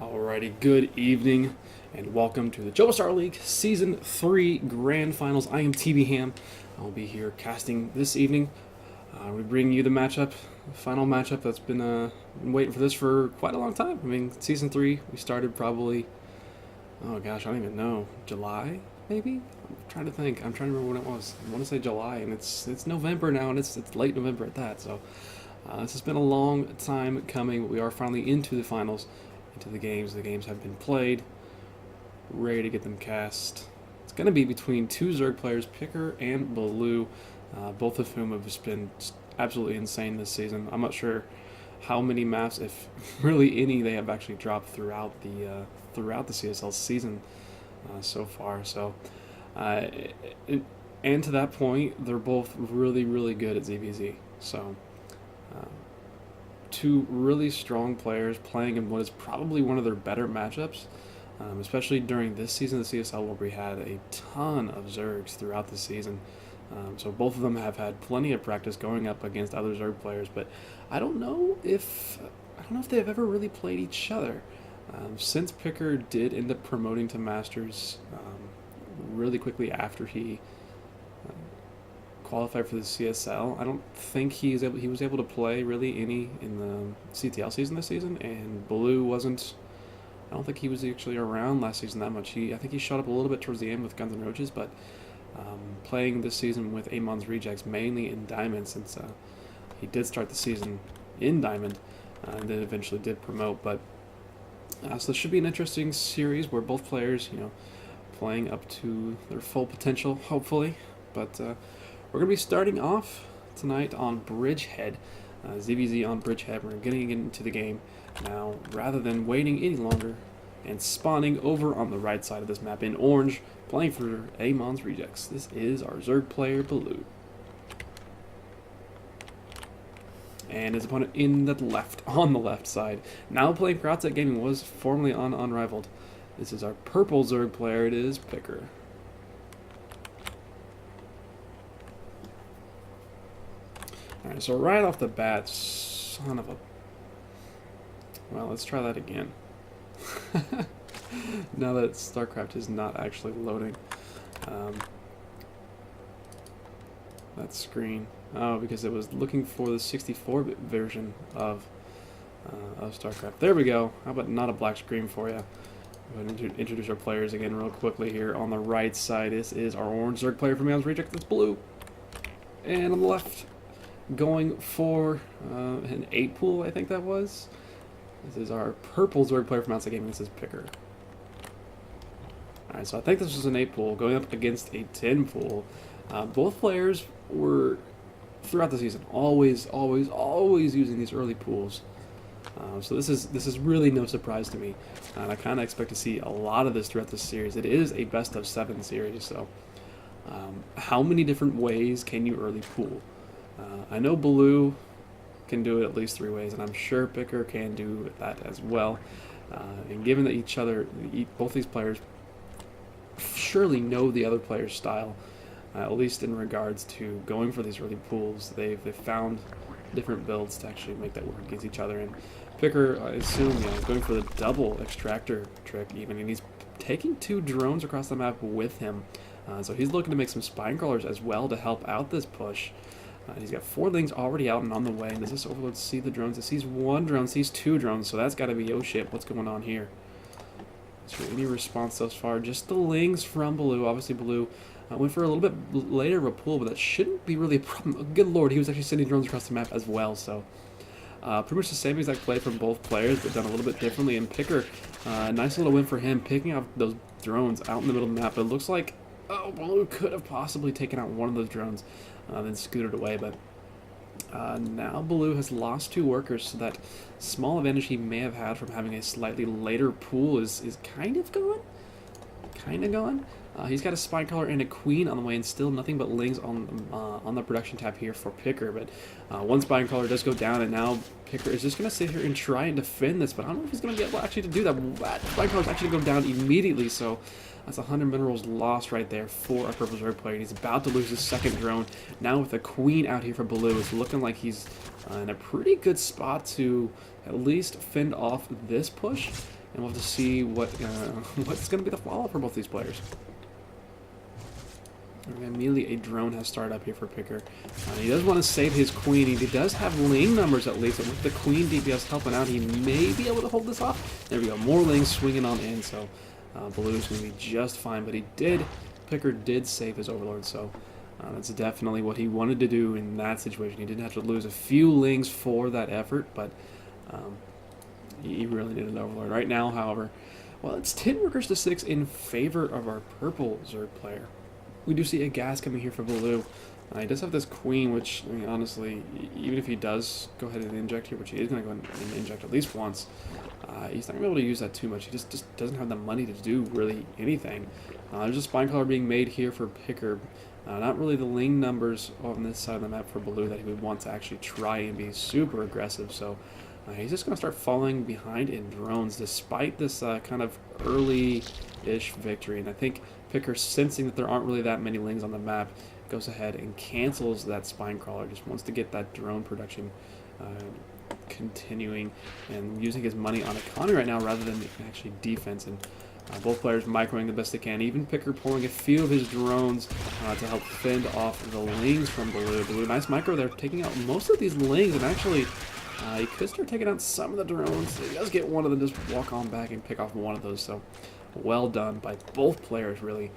Alrighty, good evening, and welcome to the Chobo Star League Season 3 Grand Finals. I am TB Ham. I'll be here casting this evening. We bring you the final matchup that's been waiting for this for quite a long time. I mean, Season 3, we started probably, oh gosh, I don't even know, July, maybe? I'm trying to think. I'm trying to remember when it was. I want to say July, and it's November now, and it's late November at that, so this has been a long time coming, but we are finally into the finals. Into the games. The games have been played, ready to get them cast. It's going to be between two Zerg players, Picur and Baloo, both of whom have just been absolutely insane this season. I'm not sure how many maps, if really any, they have actually dropped throughout the CSL season so far. So, and to that point, they're both really, really good at ZVZ. So. Two really strong players playing in what is probably one of their better matchups, especially during this season of the CSL where we had a ton of Zergs throughout the season. So both of them have had plenty of practice going up against other Zerg players, but I don't know if they've ever really played each other. Since Picur did end up promoting to Masters really quickly after he qualified for the CSL. I don't think he was able to play really any in the CTL season this season, and Baloo wasn't. I don't think he was actually around last season that much. I think he shot up a little bit towards the end with Guns N' Roses, but playing this season with Amon's Rejects mainly in Diamond, since he did start the season in Diamond and then eventually did promote. But so this should be an interesting series where both players, playing up to their full potential, hopefully. But we're going to be starting off tonight on Bridgehead, ZVZ on Bridgehead. We're getting into the game now rather than waiting any longer and spawning over on the right side of this map in orange, playing for Amon's Rejects. This is our Zerg player, Baloo. And his opponent on the left side. Now playing for Outside Gaming, was formerly on Unrivaled. This is our purple Zerg player, it is Picur. Alright, so right off the bat, son of a... Well, let's try that again. Now that Starcraft is not actually loading. That screen. Oh, because it was looking for the 64-bit version of Starcraft. There we go. How about not a black screen for you? Go ahead and introduce our players again real quickly here. On the right side, this is our orange Zerg player from Amon's Reject. That's Baloo. And on the left, going for an 8 pool, I think that was. This is our purple Zerg player from Outside Gaming. This is Picur. Alright, so I think this was an 8 pool going up against a 10 pool. Both players were, throughout the season, always using these early pools. So this is really no surprise to me. And I kind of expect to see a lot of this throughout this series. It is a best of 7 series, so how many different ways can you early pool? I know Baloo can do it at least 3 ways, and I'm sure Picur can do that as well. And given that both these players surely know the other player's style, at least in regards to going for these early pools, they've found different builds to actually make that work against each other. And Picur, I assume, is going for the double extractor trick even, and he's taking 2 drones across the map with him. So he's looking to make some spine crawlers as well to help out this push. He's got 4 things already out and on the way. And does this Overlord see the drones? It sees 1 drone, sees 2 drones, so that's got to be, oh shit, what's going on here? Is there any response thus far? Just the lings from Baloo. Obviously Baloo went for a little bit later of a pool, but that shouldn't be really a problem. Oh, good lord, he was actually sending drones across the map as well, so... pretty much the same exact play from both players, but done a little bit differently. And Picur, nice little win for him, picking up those drones out in the middle of the map. But it looks like, oh, Baloo could have possibly taken out one of those drones, then scooted away. But now Baloo has lost 2 workers, so that small advantage he may have had from having a slightly later pool is kind of gone. He's got a spine crawler and a queen on the way, and still nothing but lings on the production tab here for Picur. But 1 spine crawler does go down, and now Picur is just going to sit here and try and defend this. But I don't know if he's going to be able actually to do that. That spine crawler is actually going to go down immediately, so that's 100 minerals lost right there for our purple Zerg player. He's about to lose his 2nd drone. Now with a queen out here for Baloo, it's looking like he's in a pretty good spot to at least fend off this push. and we'll have to see what's going to be the follow-up for both these players. And immediately a drone has started up here for Picur. He does want to save his queen. He does have Ling numbers at least, and with the queen DPS helping out, he may be able to hold this off. There we go, more Lings swinging on in, so Baloo's going to be just fine, but Picur did save his Overlord, so that's definitely what he wanted to do in that situation. He didn't have to lose a few Lings for that effort, but he really needed an Overlord. Right now, however, well, it's 10 workers to 6 in favor of our purple Zerg player. We do see a gas coming here for Baloo. He does have this queen, which, I mean, honestly, even if he does go ahead and inject here, which he is going to go ahead and inject at least once, he's not going to be able to use that too much. He just doesn't have the money to do really anything. There's a spine collar being made here for Picur. Not really the Ling numbers on this side of the map for Baloo that he would want to actually try and be super aggressive. So he's just going to start falling behind in drones despite this kind of early-ish victory. And I think Picur, sensing that there aren't really that many Lings on the map, goes ahead and cancels that spine crawler. Just wants to get that drone production continuing and using his money on economy right now rather than actually defense. And both players microing the best they can. Even Picur pulling a few of his drones to help fend off the Lings from Baloo. Baloo, nice micro there, taking out most of these Lings, and actually he could start taking out some of the drones. He does get one of them, just walk on back and pick off one of those. So well done by both players, really.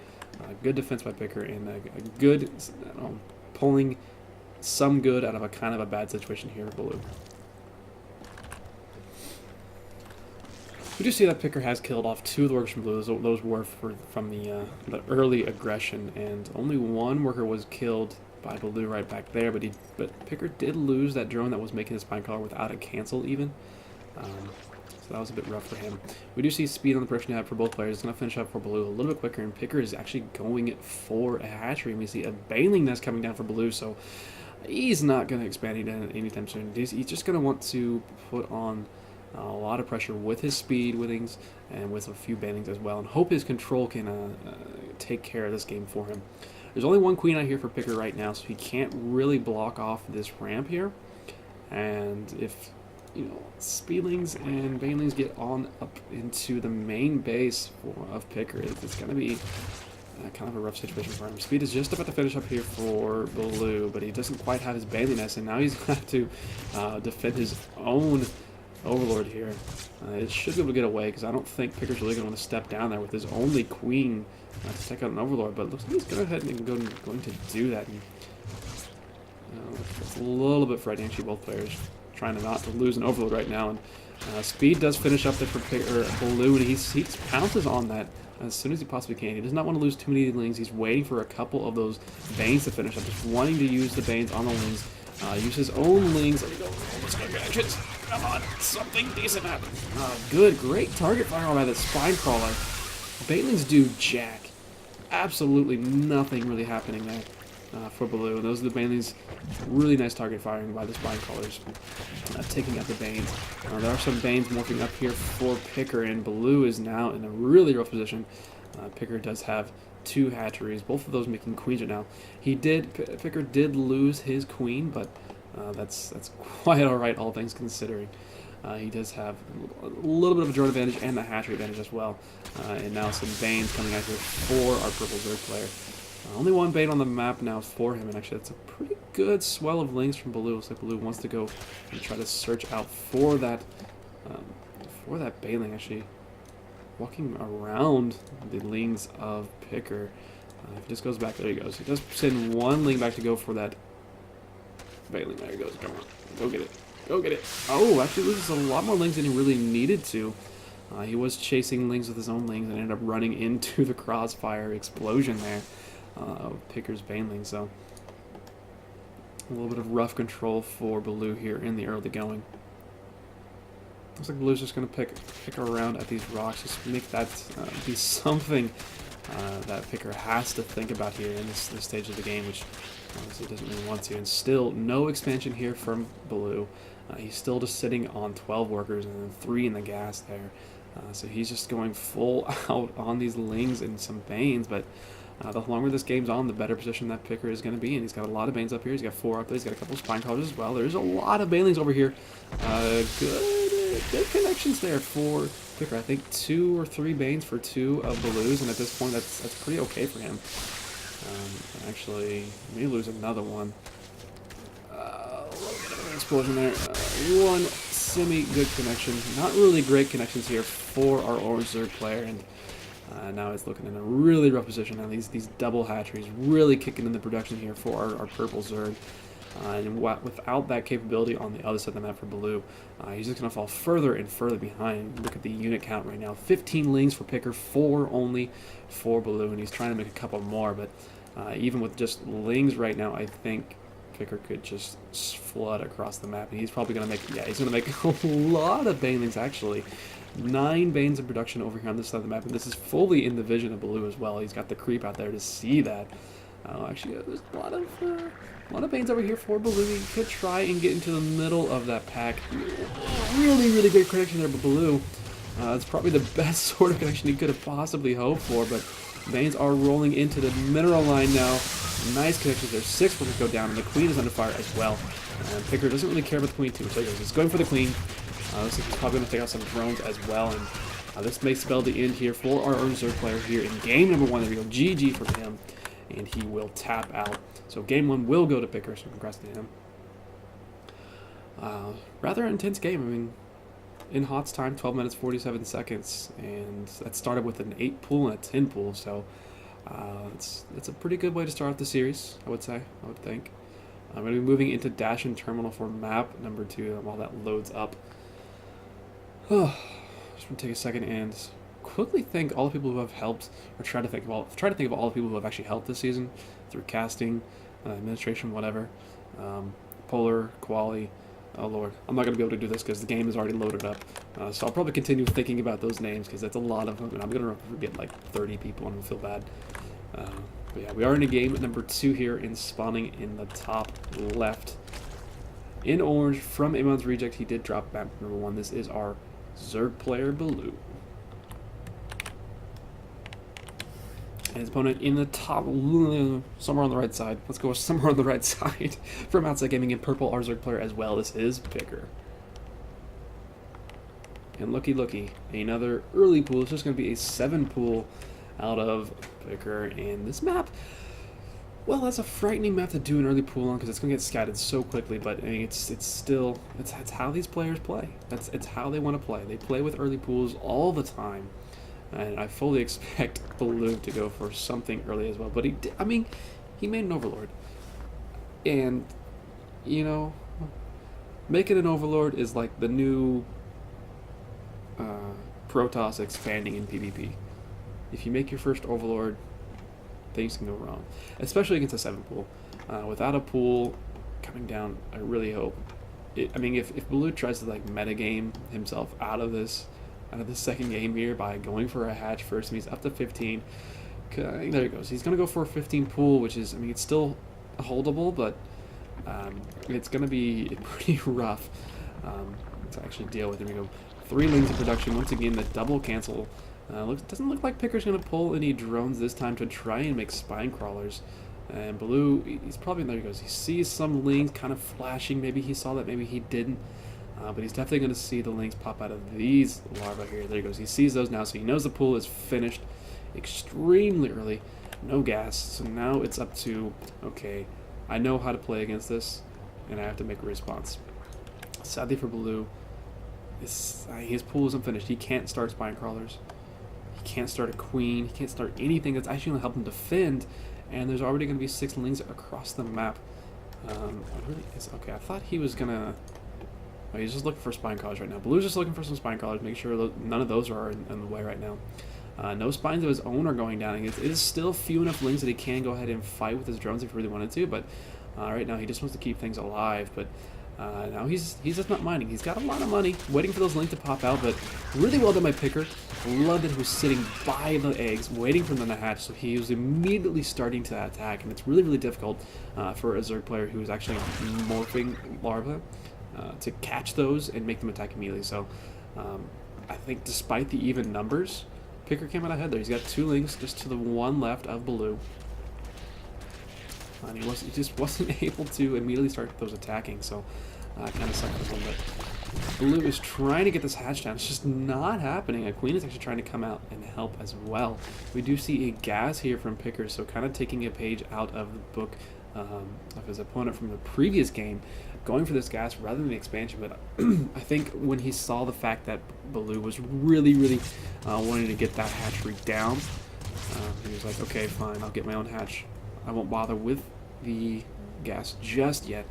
Good defense by Picur and a good pulling some good out of a kind of a bad situation here with Baloo. We do see that Picur has killed off 2 of the workers from Baloo. Those were from the early aggression, and only 1 worker was killed by Baloo right back there. But Picur did lose that drone that was making the spine collar without a cancel even. So that was a bit rough for him. We do see speed on the production tab for both players. It's going to finish up for Baloo a little bit quicker, and Picur is actually going for a hatchery. And we see a Baneling nest coming down for Baloo, so he's not going to expand anytime soon. He's just going to want to put on a lot of pressure with his speed withings and with a few Banelings as well, and hope his control can take care of this game for him. There's only 1 queen out here for Picur right now, so he can't really block off this ramp here. And if Speedlings and Banelings get on up into the main base of Picur, it's going to be kind of a rough situation for him. Speed is just about to finish up here for Baloo, but he doesn't quite have his Baneling nest, and now he's going to have to defend his own Overlord here. It should be able to get away, because I don't think Picur's really going to want to step down there with his only queen to take out an Overlord, but it looks like he's going to do that. And, it's a little bit frightening, actually, both players trying not to lose an Overlord right now. And Speed does finish up there for Baloo, and he pounces on that as soon as he possibly can. He does not want to lose too many Lings. He's waiting for a couple of those Banes to finish up, just wanting to use the Banes on the Lings. Use his own Lings. There we go. Let's go, gadgets. Come on, something decent happen. Good, great target fire by that spine crawler. Banelings do jack. Absolutely nothing really happening there for Baloo. And those are the Banelings. Really nice target firing by the spine crawlers, taking out the Banes. There are some Banes morphing up here for Picur, and Baloo is now in a really rough position. Picur does have 2 hatcheries, both of those making queens right now. Picur did lose his queen, but that's quite alright, all things considering. He does have a little bit of a drone advantage and a hatchery advantage as well. And now some Banes coming out here for our purple Zerg player. Only 1 Bane on the map now for him, and actually that's a pretty good swell of Lings from Baloo. Looks like Baloo wants to go and try to search out for that Baneling, actually walking around the Lings of Picur. If he just goes back, there he goes. He does send 1 Ling back to go for that Baneling. There he goes. Come on, go get it. Go get it. Oh, actually loses a lot more Lings than he really needed to. He was chasing Lings with his own Lings and ended up running into the crossfire explosion there of Picur's Baneling. So a little bit of rough control for Baloo here in the early going. Looks like Baloo's just going to pick around at these rocks, just make that be something that Picur has to think about here in this stage of the game, which obviously doesn't really want to. And still, no expansion here from Baloo. He's still just sitting on 12 workers and then 3 in the gas there. So he's just going full out on these Lings and some Banes, but the longer this game's on, the better position that Picur is going to be in. He's got a lot of Banes up here. He's got 4 up there. He's got a couple of spine crawlers as well. There's a lot of Banelings over here. Good connections there for Picur, I think 2 or 3 Banes for 2 of Baloos, and at this point that's pretty okay for him. Actually, may lose another one. A little bit of an explosion there. One semi-good connection. Not really great connections here for our orange Zerg player, and now it's looking in a really rough position. Now these double hatcheries really kicking in the production here for our purple Zerg. And without that capability on the other side of the map for Baloo, he's just going to fall further and further behind. Look at the unit count right now. 15 lings for Picur, 4 only for Baloo, and he's trying to make a couple more, but even with just lings right now, I think Picur could just flood across the map, and he's probably going to make, he's going to make a lot of banelings, actually. 9 Banes in production over here on this side of the map, and this is fully in the vision of Baloo as well. He's got the creep out there to see that. Actually, there's a lot of Banes over here for Baloo. He could try and get into the middle of that pack. Really, really good connection there, but Baloo, it's probably the best sort of connection he could have possibly hoped for, but Banes are rolling into the mineral line now. Nice connections there. 6 will go down, and the Queen is under fire as well. And Picur doesn't really care about the Queen too, so he's going for the Queen. Looks like he's probably going to take out some drones as well, and this may spell the end here for our Zerg player here in game number 1. There we go, GG for him, and he will tap out. So game 1 will go to Picur, so congrats to him. Rather intense game. I mean, in HOTS time, 12 minutes, 47 seconds, and that started with an 8 pool and a 10 pool, so it's a pretty good way to start off the series, I would think. I'm going to be moving into Dash and Terminal for map number 2 while that loads up. Just want to take a second and quickly thank all the people who have helped, or try to think of all the people who have actually helped this season through casting, administration, whatever, Polar, Quali. Oh lord, I'm not going to be able to do this because the game is already loaded up. So I'll probably continue thinking about those names because that's a lot of them, and I'm going to forget like 30 people and feel bad. But yeah, we are in a game number 2 here in spawning in the top left. In orange, from Iman's Reject, he did drop map number 1. This is our Zerg player, Baloo. And his opponent in the top, somewhere on the right side. Let's go somewhere on the right side. From Outside Gaming in purple, our Zerg player as well. This is Picur. And looky, another early pool. It's just going to be a 7 pool out of Picur. And this map, well, that's a frightening map to do an early pool on because it's going to get scattered so quickly. But I mean, it's how these players play. It's how they want to play. They play with early pools all the time. And I fully expect Baloo to go for something early as well. But he made an Overlord. And, you know, making an Overlord is like the new Protoss expanding in PvP. If you make your first Overlord, things can go wrong. Especially against a 7 pool. Without a pool coming down, I really hope. If Baloo tries to like metagame himself out of this second game here by going for a hatch first, and he's up to 15. There he goes. He's going to go for a 15 pool, which is, it's still holdable, but it's going to be pretty rough to actually deal with. Here we go. 3 lings in production. Once again, the double cancel. Doesn't look like Picur's going to pull any drones this time to try and make spine crawlers. And Baloo, he's probably, there he goes. He sees some lings kind of flashing. Maybe he saw that, maybe he didn't. But he's definitely going to see the lings pop out of these larvae here. There he goes. He sees those now, so he knows the pool is finished extremely early. No gas. So now it's up to, okay, I know how to play against this, and I have to make a response. Sadly for Baloo, his pool isn't finished. He can't start spine crawlers. He can't start a queen. He can't start anything that's actually going to help him defend. And there's already going to be 6 lings across the map. Okay, I thought he was going to... Oh, he's just looking for spine crawlers right now. Baloo's just looking for some spine crawlers. Make sure none of those are in the way right now. No spines of his own are going down. It is still few enough lings that he can go ahead and fight with his drones if he really wanted to. But right now he just wants to keep things alive. But now he's just not minding. He's got a lot of money, waiting for those lings to pop out. But really well done by Picur. Loved that he was sitting by the eggs, waiting for them to hatch. So he was immediately starting to attack. And it's really, really difficult for a Zerg player who is actually morphing larvae. To catch those and make them attack immediately. So I think despite the even numbers, Picur came out ahead there. He's got 2 lings just to the 1 left of Baloo. And he just wasn't able to immediately start those attacking, so kind of sucked a little bit. Blue is trying to get this hatch down. It's just not happening. A queen is actually trying to come out and help as well. We do see a gas here from Picur, so kind of taking a page out of the book of his opponent from the previous game, going for this gas rather than the expansion. But I think when he saw the fact that Baloo was really wanting to get that hatchery down, he was like, okay, fine, I'll get my own hatch. I won't bother with the gas just yet.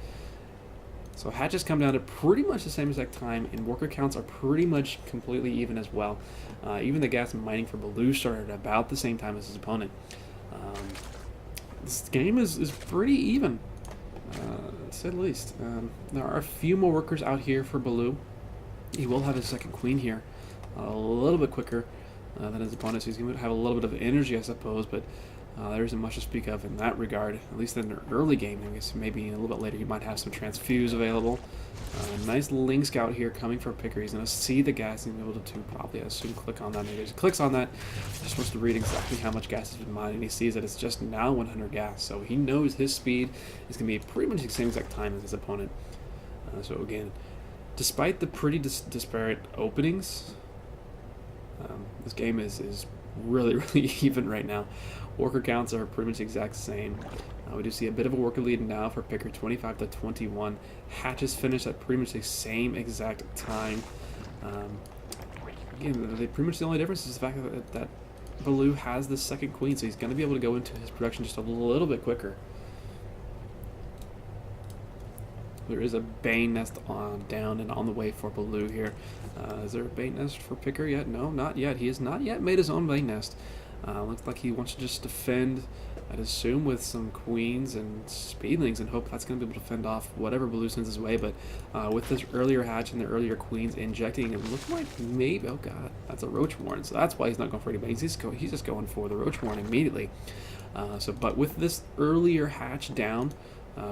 So hatches come down to pretty much the same exact time, and worker counts are pretty much completely even as well. Even the gas mining for Baloo started about the same time as his opponent. This game is pretty even, to say the least. There are a few more workers out here for Baloo. He will have his second queen here a little bit quicker than his opponent, so he's going to have a little bit of energy, I suppose, but there isn't much to speak of in that regard, at least in the early game. I guess maybe a little bit later he might have some transfuse available. Nice Ling Scout here coming for Picur. He's going to see the gas and be able to probably, I assume, click on that. Maybe he clicks on that, just wants to read exactly how much gas has been mined, and he sees that it's just now 100 gas. So he knows his speed is going to be pretty much the same exact time as his opponent. So again, despite the pretty disparate openings, this game is really even right now. Worker counts are pretty much the exact same. We do see a bit of a worker lead now for Picur, 25 to 21. Hatches finish at pretty much the same exact time. Again, pretty much the only difference is the fact that Baloo has the second queen, so he's going to be able to go into his production just a little bit quicker. There is a Bane nest down and on the way for Baloo here. Is there a Bane nest for Picur yet? No, not yet. He has not yet made his own Bane nest. Looks like he wants to just defend, I'd assume, with some queens and speedlings, and hope that's going to be able to fend off whatever Baloo sends his way. But with this earlier hatch and the earlier queens injecting, it looks like maybe, oh god, that's a Roach Warren, so that's why he's not going for any Banes. He's just going for the Roach Warren immediately. But with this earlier hatch down,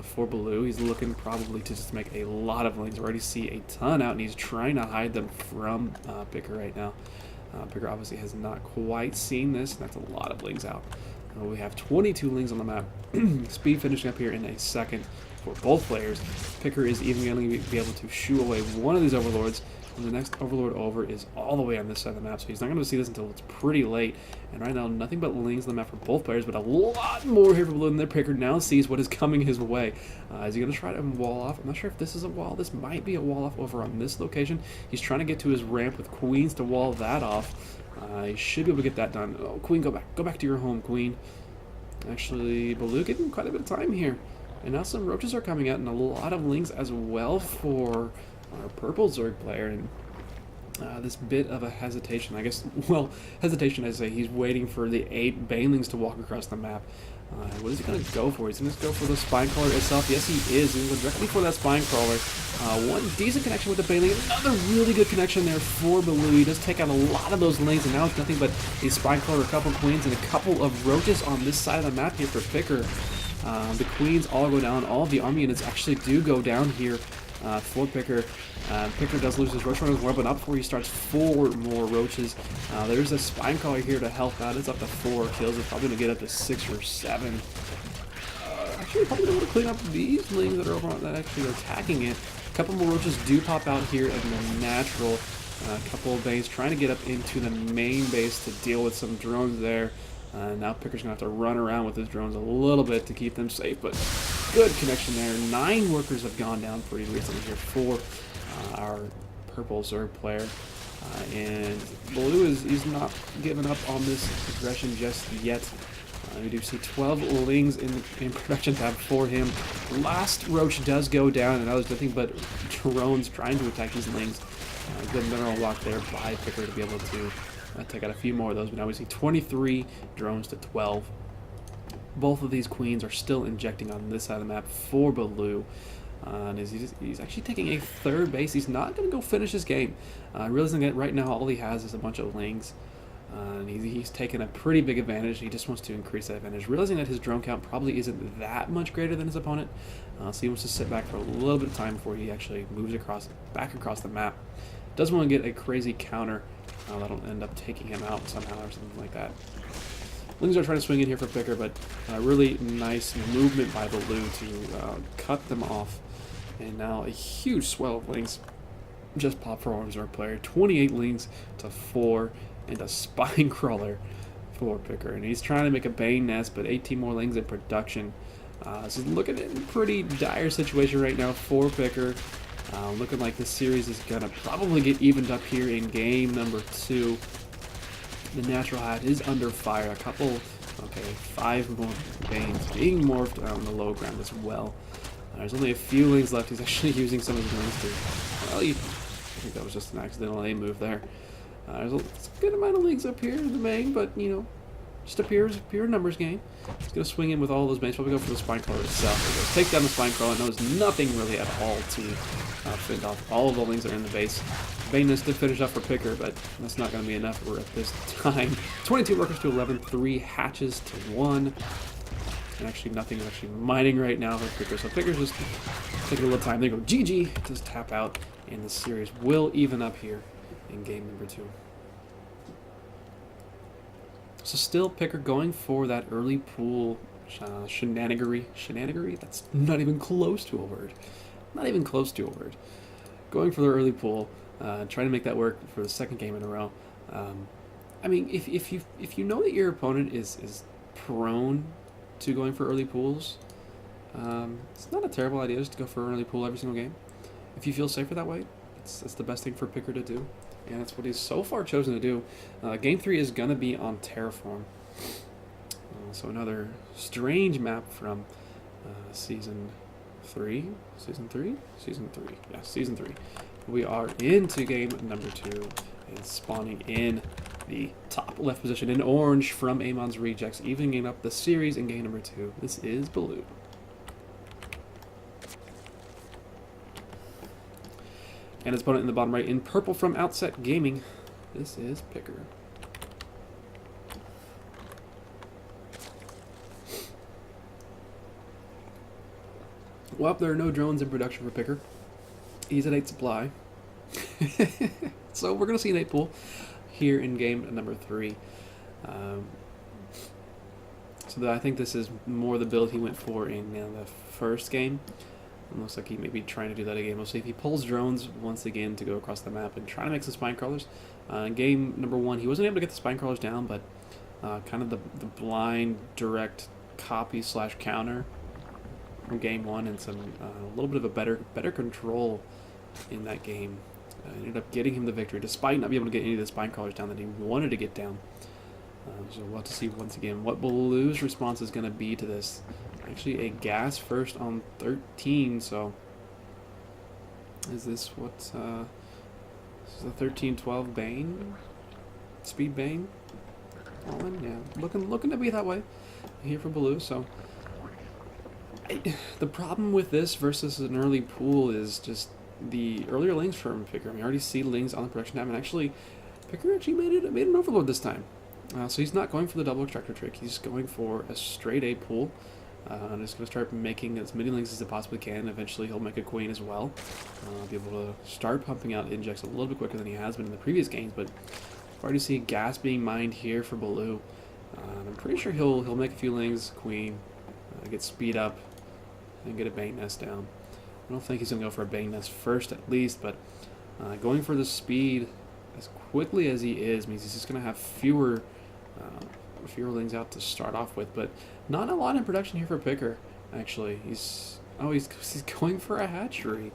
for Baloo, he's looking probably to just make a lot of lings. We already see a ton out, and he's trying to hide them from Picur right now. Picur obviously has not quite seen this, and that's a lot of lings out. We have 22 lings on the map. Speed finishing up here in a second for both players. Picur is even going to be able to shoo away one of these overlords, and the next overlord over is all the way on this side of the map, so he's not going to see this until it's pretty late. And right now, nothing but lings on the map for both players, but a lot more here for Baloo, and their Picur now sees what is coming his way. Is he going to try to wall off? I'm not sure if this is a wall. This might be a wall off over on this location. He's trying to get to his ramp with queens to wall that off. He should be able to get that done. Oh, queen, go back to your home, queen. Actually, Baloo getting quite a bit of time here. And now some roaches are coming out, and a lot of lings as well for our purple Zerg player. And this bit of a hesitation, I guess, well, hesitation I say, he's waiting for the 8 banelings to walk across the map. What is he going to go for? He's going to go for the spine crawler itself. Yes, he is. He's going to go directly for that spine crawler. One decent connection with the baneling. Another really good connection there for Baloo. He does take out a lot of those lings, and now it's nothing but a spine crawler, a couple queens, and a couple of roaches on this side of the map here for Picur. The queens all go down. All of the army units actually do go down here for Picur. Picur does lose his roach runner as well, but up before he starts 4 more roaches. There's a spine crawler here to help out. It's up to 4 kills. It's probably going to get up to 6 or 7. Actually, probably able to clean up these lings that are over that actually are attacking it. A couple more roaches do pop out here in the natural. A couple of banes trying to get up into the main base to deal with some drones there. Now Picur's going to have to run around with his drones a little bit to keep them safe, but good connection there. 9 workers have gone down pretty recently here for our purple Zerg player. And Baloo is not giving up on this aggression just yet. We do see 12 lings in production tab for him. Last roach does go down, and now there's nothing but drones trying to attack these lings. Good mineral lock there by Picur to be able to take out a few more of those, but now we see 23 drones to 12. Both of these queens are still injecting on this side of the map for Baloo. And he's actually taking a 3rd base. He's not going to go finish his game. Realizing that right now all he has is a bunch of lings. And he's taken a pretty big advantage. He just wants to increase that advantage. Realizing that his drone count probably isn't that much greater than his opponent. So he wants to sit back for a little bit of time before he actually moves back across the map. Doesn't want to get a crazy counter that'll end up taking him out somehow or something like that. Lings are trying to swing in here for Picur, but really nice movement by Baloo to cut them off. And now a huge swell of lings just pop for Reserve player. 28 lings to 4 and a spine crawler for Picur. And he's trying to make a Bane nest, but 18 more lings in production. So looking at a pretty dire situation right now for Picur. Looking like this series is going to probably get evened up here in game number 2. The natural hat is under fire. A couple, okay, 5 more Banes being morphed on the low ground as well. There's only a few lings left. He's actually using some of his lings to, well, I think that was just an accidental A move there. There's a good amount of lings up here in the main, but, you know, just a pure numbers game. He's going to swing in with all those Banes. Probably go for the spine crawler itself. He goes, take down the spine crawler. Knows nothing really at all to fend off. All of the lings are in the base. Bane nest did finish up for Picur, but that's not going to be enough for at this time. 22 workers to 11, 3 hatches to 1. And actually nothing is actually mining right now for Picur. So Picur's just taking a little time. There you go, GG. Just tap out, and the series will even up here in game number 2. So still Picur going for that early pool shenanigery. Shenanigery? That's not even close to a word. Not even close to a word. Going for the early pool, trying to make that work for the second game in a row. I mean, if you know that your opponent is prone to going for early pools, it's not a terrible idea just to go for an early pool every single game. If you feel safer that way, that's the best thing for Picur to do. And that's what he's so far chosen to do. Game 3 is going to be on Terraform. So another strange map from Season 3? Season 3? Season 3. Yeah, Season 3. We are into game number 2 and spawning in the top left position in orange from Amon's Rejects, evening up the series in game number 2. This is Baloo. And his opponent in the bottom right in purple from Outset Gaming. This is Picur. Well, there are no drones in production for Picur. He's at 8 supply. So we're going to see an 8 pool here in game number 3. So I think this is more the build he went for in the first game. It looks like he may be trying to do that again. We'll see if he pulls drones once again to go across the map and try to make some spine crawlers. In game number 1, he wasn't able to get the spine crawlers down, but kind of the blind, direct copy / counter from game 1 and some a little bit of a better control in that game. Ended up getting him the victory, despite not being able to get any of the spine crawlers down that he wanted to get down. So we'll have to see once again what Baloo's response is going to be to this. Actually, a gas first on 13, so is this what, this is a 13-12 Bane? Speed Bane? Yeah, looking to be that way here for Baloo, so the problem with this versus an early pool is just the earlier lings from Picur. I mean, I already see lings on the production tab, and actually, Picur actually made an overload this time. So he's not going for the double extractor trick. He's going for a straight A pool. I'm just going to start making as many lings as he possibly can. Eventually, he'll make a queen as well. Be able to start pumping out injects a little bit quicker than he has been in the previous games. But I've already seen gas being mined here for Baloo. I'm pretty sure he'll make a few lings, queen, get speed up, and get a Bane nest down. I don't think he's going to go for a Bane nest first, at least. But going for the speed as quickly as he is means he's just going to have fewer lings out to start off with, but not a lot in production here for Picur. Actually, he's going for a hatchery.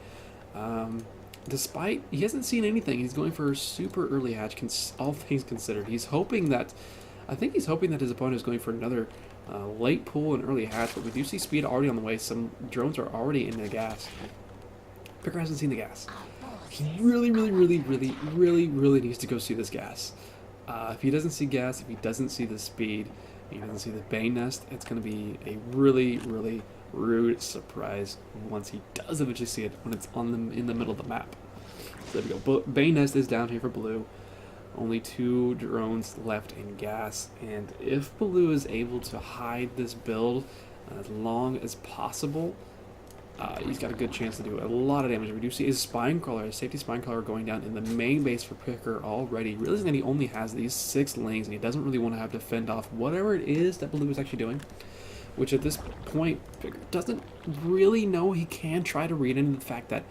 Despite he hasn't seen anything, he's going for a super early hatch. All things considered, I think he's hoping that his opponent is going for another late pool and early hatch. But we do see speed already on the way. Some drones are already in the gas. Picur hasn't seen the gas. He really needs to go see this gas. If he doesn't see gas, if he doesn't see the speed, he doesn't see the Bane nest, it's going to be a really rude surprise once he does eventually see it when it's in the middle of the map. So there we go. Bane nest is down here for Baloo. Only 2 drones left in gas, and if Baloo is able to hide this build as long as possible, he's got a good chance to do a lot of damage. We do see his spine crawler, his safety spine crawler going down in the main base for Picur already, realizing that he only has these 6 lanes and he doesn't really want to have to fend off whatever it is that Baloo is actually doing, which at this point Picur doesn't really know. He can try to read into the fact that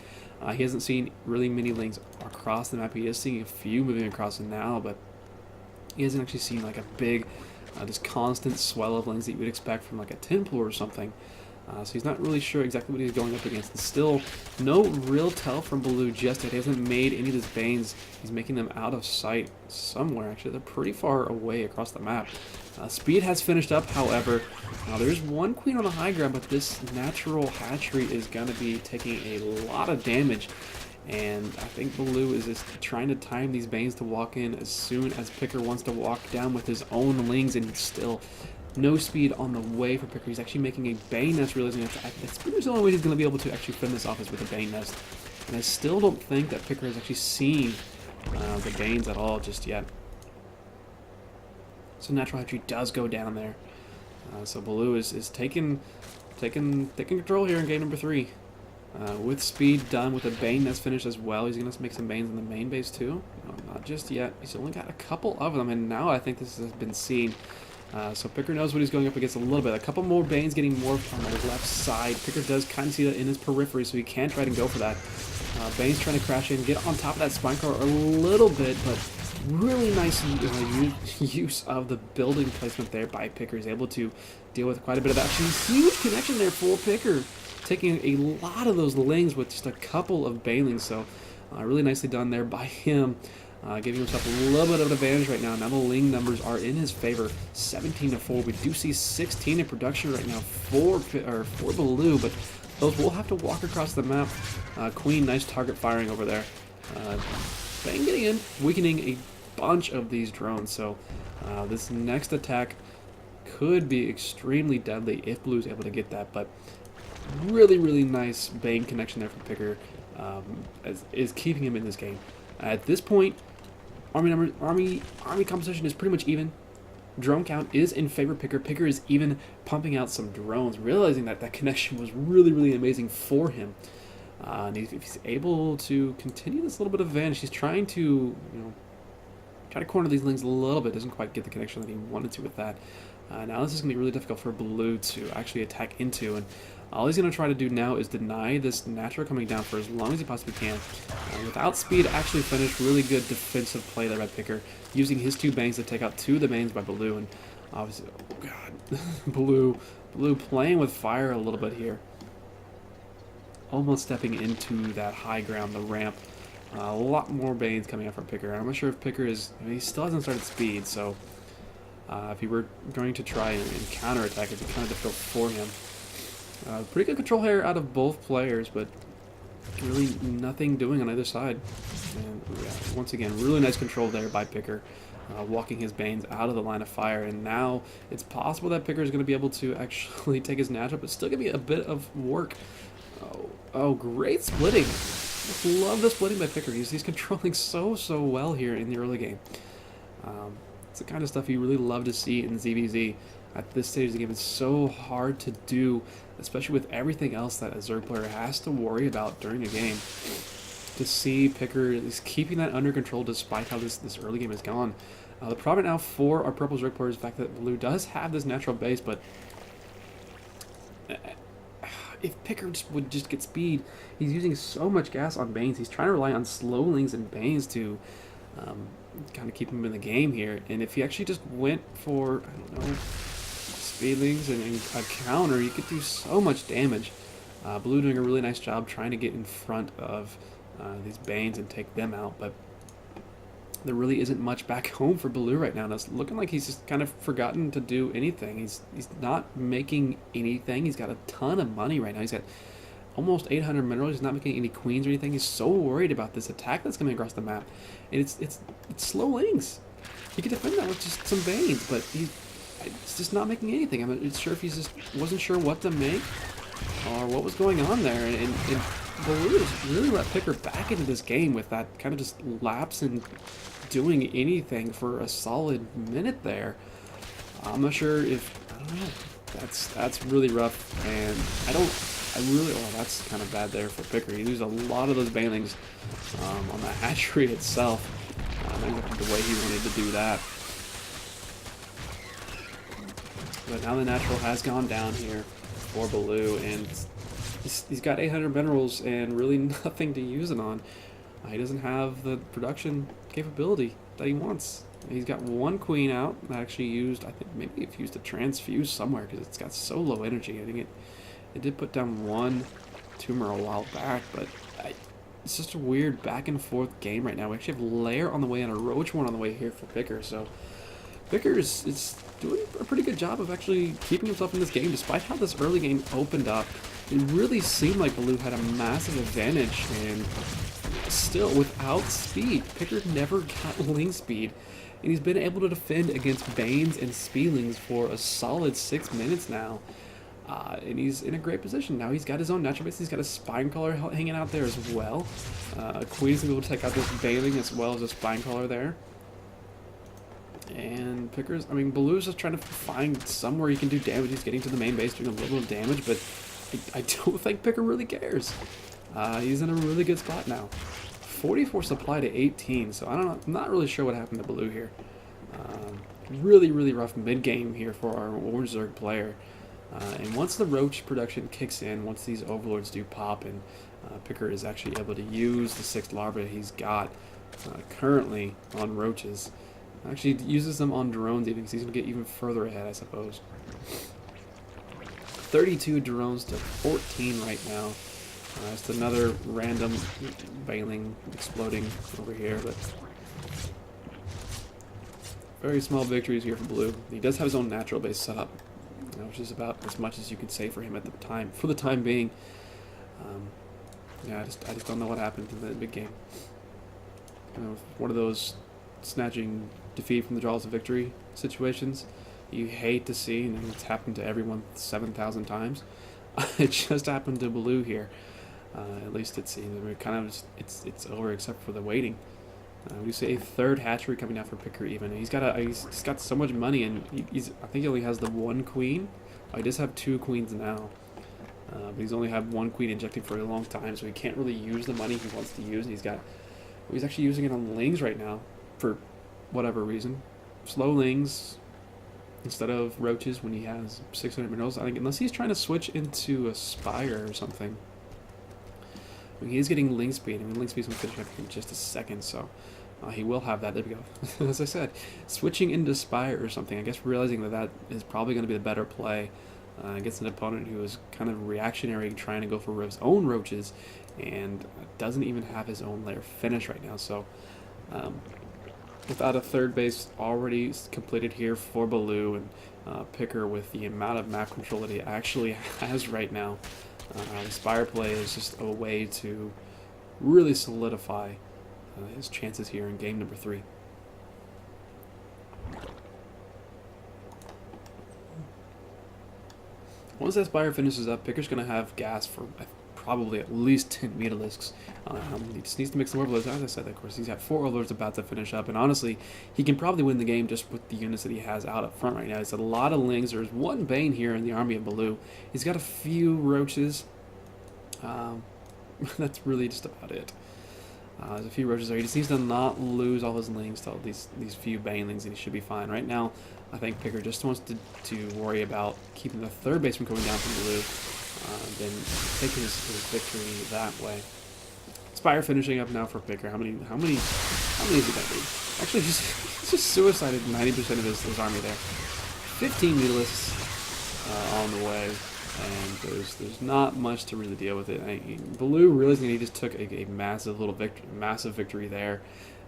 He hasn't seen really many lings across the map. He is seeing a few moving across it now, but he hasn't actually seen like a big, just constant swell of lings that you would expect from like a 10 pool or something. So he's not really sure exactly what he's going up against. And still, no real tell from Baloo just yet. He hasn't made any of his Banes. He's making them out of sight somewhere, actually. They're pretty far away across the map. Speed has finished up, however. There's one queen on the high ground, but this natural hatchery is going to be taking a lot of damage. And I think Baloo is just trying to time these Banes to walk in as soon as Picur wants to walk down with his own lings, and still no speed on the way for Picur. He's actually making a Bane nest, realizing that speed is the only way he's going to be able to actually fend this off is with a Bane nest. And I still don't think that Picur has actually seen the Banes at all just yet. So natural hatchery does go down there. So Baloo is taking control here in game number 3. With speed done, with a Bane nest finished as well. He's going to make some Banes in the main base too. No, not just yet. He's only got a couple of them, and now I think this has been seen. So Picur knows what he's going up against a little bit. A couple more Banes getting morphed on the left side. Picur does kind of see that in his periphery, so he can try to go for that. Bane's trying to crash in, get on top of that spine car a little bit, but really nice use of the building placement there by Picur. He's able to deal with quite a bit of action. Huge connection there for Picur, taking a lot of those lings with just a couple of banelings. So really nicely done there by him. Giving himself a little bit of an advantage right now. Now the ling numbers are in his favor, 17-4. We do see 16 in production right now for Baloo, but those will have to walk across the map. Queen, nice target firing over there. Bang getting in, weakening a bunch of these drones. So this next attack could be extremely deadly if Baloo is able to get that. But really, really nice Bane connection there from Picur is keeping him in this game. At this point, army composition is pretty much even. Drone count is in favor of Picur. Picur is even pumping out some drones, realizing that that connection was really, really amazing for him. And if he's able to continue this little bit of advantage, he's trying to, try to corner these lings a little bit. Doesn't quite get the connection that he wanted to with that. Now this is going to be really difficult for Baloo to actually attack into, and all he's going to try to do now is deny this natural coming down for as long as he possibly can. Without speed, actually finished really good defensive play there by Picur, using his 2 Banes to take out 2 of the Banes by Baloo, and obviously, oh god, Baloo playing with fire a little bit here. Almost stepping into that high ground, the ramp. A lot more Banes coming out from Picur. I'm not sure if Picur is, he still hasn't started speed, so if he were going to try and counterattack, it'd be kind of difficult for him. Pretty good control here out of both players, but really nothing doing on either side. And yeah, once again, really nice control there by Picur, walking his Banes out of the line of fire. And now it's possible that Picur is going to be able to actually take his natural, but still going to be a bit of work. Oh, great splitting. Love the splitting by Picur. He's controlling so well here in the early game. It's the kind of stuff you really love to see in ZVZ. At this stage of the game, it's so hard to do, especially with everything else that a Zerg player has to worry about during a game. To see Picur is keeping that under control despite how this early game has gone. The problem now for our purple Zerg players is the fact that Baloo does have this natural base, but if Picur would just get speed, he's using so much gas on Banes. He's trying to rely on slowlings and Banes to kind of keep him in the game here. And if he actually just went for, I don't know, speedlings and a counter, you could do so much damage. Baloo doing a really nice job trying to get in front of these Banes and take them out, but there really isn't much back home for Baloo right now. And it's looking like he's just kind of forgotten to do anything. He's not making anything. He's got a ton of money right now. He's got almost 800 minerals. He's not making any queens or anything. He's so worried about this attack that's coming across the map, and it's slow lings. He could defend that with just some Banes, but he's just not making anything. I'm not sure if he just wasn't sure what to make or what was going on there, and Baloo has really let Picur back into this game with that kind of just lapse in doing anything for a solid minute there. I'm not sure if, I don't know, that's really rough, and that's kind of bad there for Picur. He loses a lot of those banelings on the hatchery itself. Not the way he wanted to do that. But now the natural has gone down here for Baloo, and he's got 800 minerals and really nothing to use it on. He doesn't have the production capability that he wants. He's got one queen out that actually used, I think maybe it used to transfuse somewhere because it's got so low energy. I think it did put down one tumor a while back, but it's just a weird back and forth game right now. We actually have Lair on the way and a Roach one on the way here for Picur, so Picur is doing a pretty good job of actually keeping himself in this game, despite how this early game opened up. It really seemed like Baloo had a massive advantage, and still, without speed, Picur never got Ling speed, and he's been able to defend against Banes and Speedlings for a solid 6 minutes now. And he's in a great position. Now he's got his own natural base. He's got a spine collar hanging out there as well. Queen's going to be able to take out this Baling as well as a spine collar there. And Picur's, I mean, Baloo's just trying to find somewhere he can do damage. He's getting to the main base, doing a little bit of damage, but I don't think Picur really cares. He's in a really good spot now. 44 supply to 18, so I don't know. I'm not really sure what happened to Baloo here. Really, really rough mid-game here for our Orange Zerg player. And once the Roach production kicks in, once these Overlords do pop, and Picur is actually able to use the 6 larvae he's got currently on Roaches. Actually uses them on drones even, because he's going to get even further ahead, I suppose. 32 drones to 14 right now. Just another random Baling exploding over here, but very small victories here for Baloo. He does have his own natural base set up, which is about as much as you can say for him at the time, for the time being. Yeah, I just don't know what happened in the big game. One of those snatching defeat from the jaws of victory situations you hate to see, and it's happened to everyone 7,000 times. It just happened to Baloo here. At least it seems. I mean, kind of it's over except for the waiting. We see a third hatchery coming out for Picur even. He's got so much money, and I think he only has the one queen. Oh, he does have 2 queens now. But he's only had 1 queen injecting for a long time, so he can't really use the money he wants to use. And he's actually using it on Lings right now for whatever reason. Slow Lings instead of Roaches when he has 600 minerals. I think unless he's trying to switch into a Spire or something. I mean, he is getting Ling speed. I mean, Ling speed is going to finish up in just a second, so he will have that. There we go. As I said, switching into Spire or something. I guess realizing that is probably going to be the better play against an opponent who is kind of reactionary, trying to go for his own Roaches, and doesn't even have his own lair finish right now. So, without a third base already completed here for Baloo and Picur, with the amount of map control that he actually has right now, the Spire play is just a way to really solidify his chances here in game number 3. Once that Spire finishes up, Picur's going to have gas for probably at least 10 Mutalisks. He just needs to make some Overlords. As I said, of course, he's got 4 Overlords about to finish up, and honestly, he can probably win the game just with the units that he has out up front right now. He's got a lot of Lings. There's 1 Bane here in the army of Baloo. He's got a few Roaches. That's really just about it. There's a few Roaches there. He just needs to not lose all his Lings to all these few Banelings, and he should be fine. Right now, I think Picur just wants to worry about keeping the third base from coming down from Baloo, then take his victory that way. Spire finishing up now for Picur. How many is he gonna be? Actually, he's just suicided 90% of his army there. 15 Mutalisks on the way. And there's not much to really deal with it. Baloo realizing he just took a massive victory there.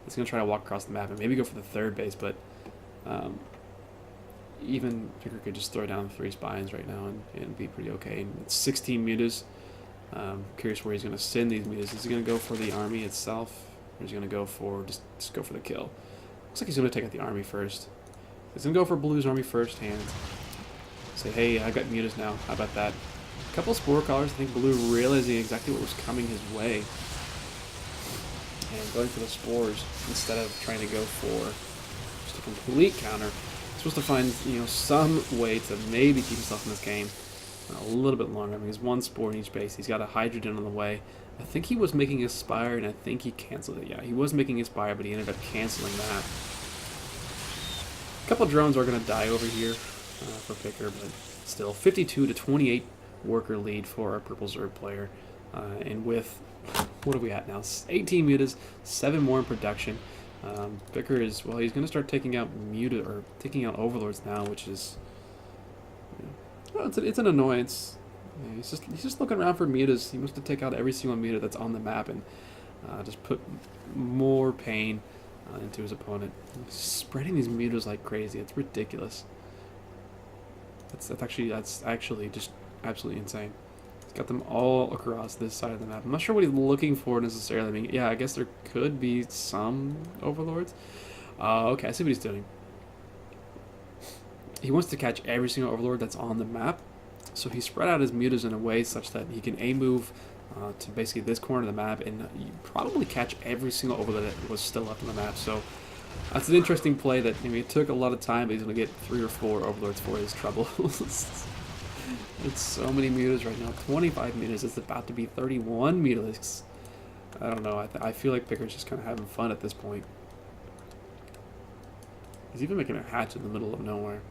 He's going to try to walk across the map and maybe go for the third base, but even Picur could just throw down 3 spines right now and be pretty okay. And it's 16 mutas. Curious where he's going to send these mutas. Is he going to go for the army itself, or is he going to go for just go for the kill? Looks like he's going to take out the army first. He's going to go for Baloo's army first hand. Say, hey, I got mutas now. How about that? A couple Spore Collars. I think Baloo realizing exactly what was coming his way and going for the Spores instead of trying to go for just a complete counter. He's supposed to find, some way to maybe keep himself in this game a little bit longer. I mean, he's 1 Spore in each base. He's got a Hydrogen on the way. I think he was making his Spire, and I think he canceled it. Yeah, he was making his Spire, but he ended up canceling that. A couple drones are going to die over here for Picur, but still 52 to 28 worker lead for our purple Zerg player. And with, what are we at now? 18 mutas, 7 more in production. Picur is, well, he's going to start taking out taking out overlords now, which is, well, it's an annoyance. Yeah, he's just looking around for mutas. He wants to take out every single muta that's on the map and just put more pain into his opponent. He's spreading these mutas like crazy. It's ridiculous. That's actually just absolutely insane. He's got them all across this side of the map. I'm not sure what he's looking for necessarily. I mean, yeah, I guess there could be some overlords. Okay, I see what he's doing. He wants to catch every single overlord that's on the map, so he spread out his mutas in a way such that he can A-move to basically this corner of the map and probably catch every single overlord that was still left on the map. So that's an interesting play that, I mean, it took a lot of time, but he's going to get 3 or 4 overlords for his trouble. It's so many mutas right now. 25 mutas. It's about to be 31 mutalisks. I don't know. I feel like Picur's just kind of having fun at this point. He's even making a hatch in the middle of nowhere.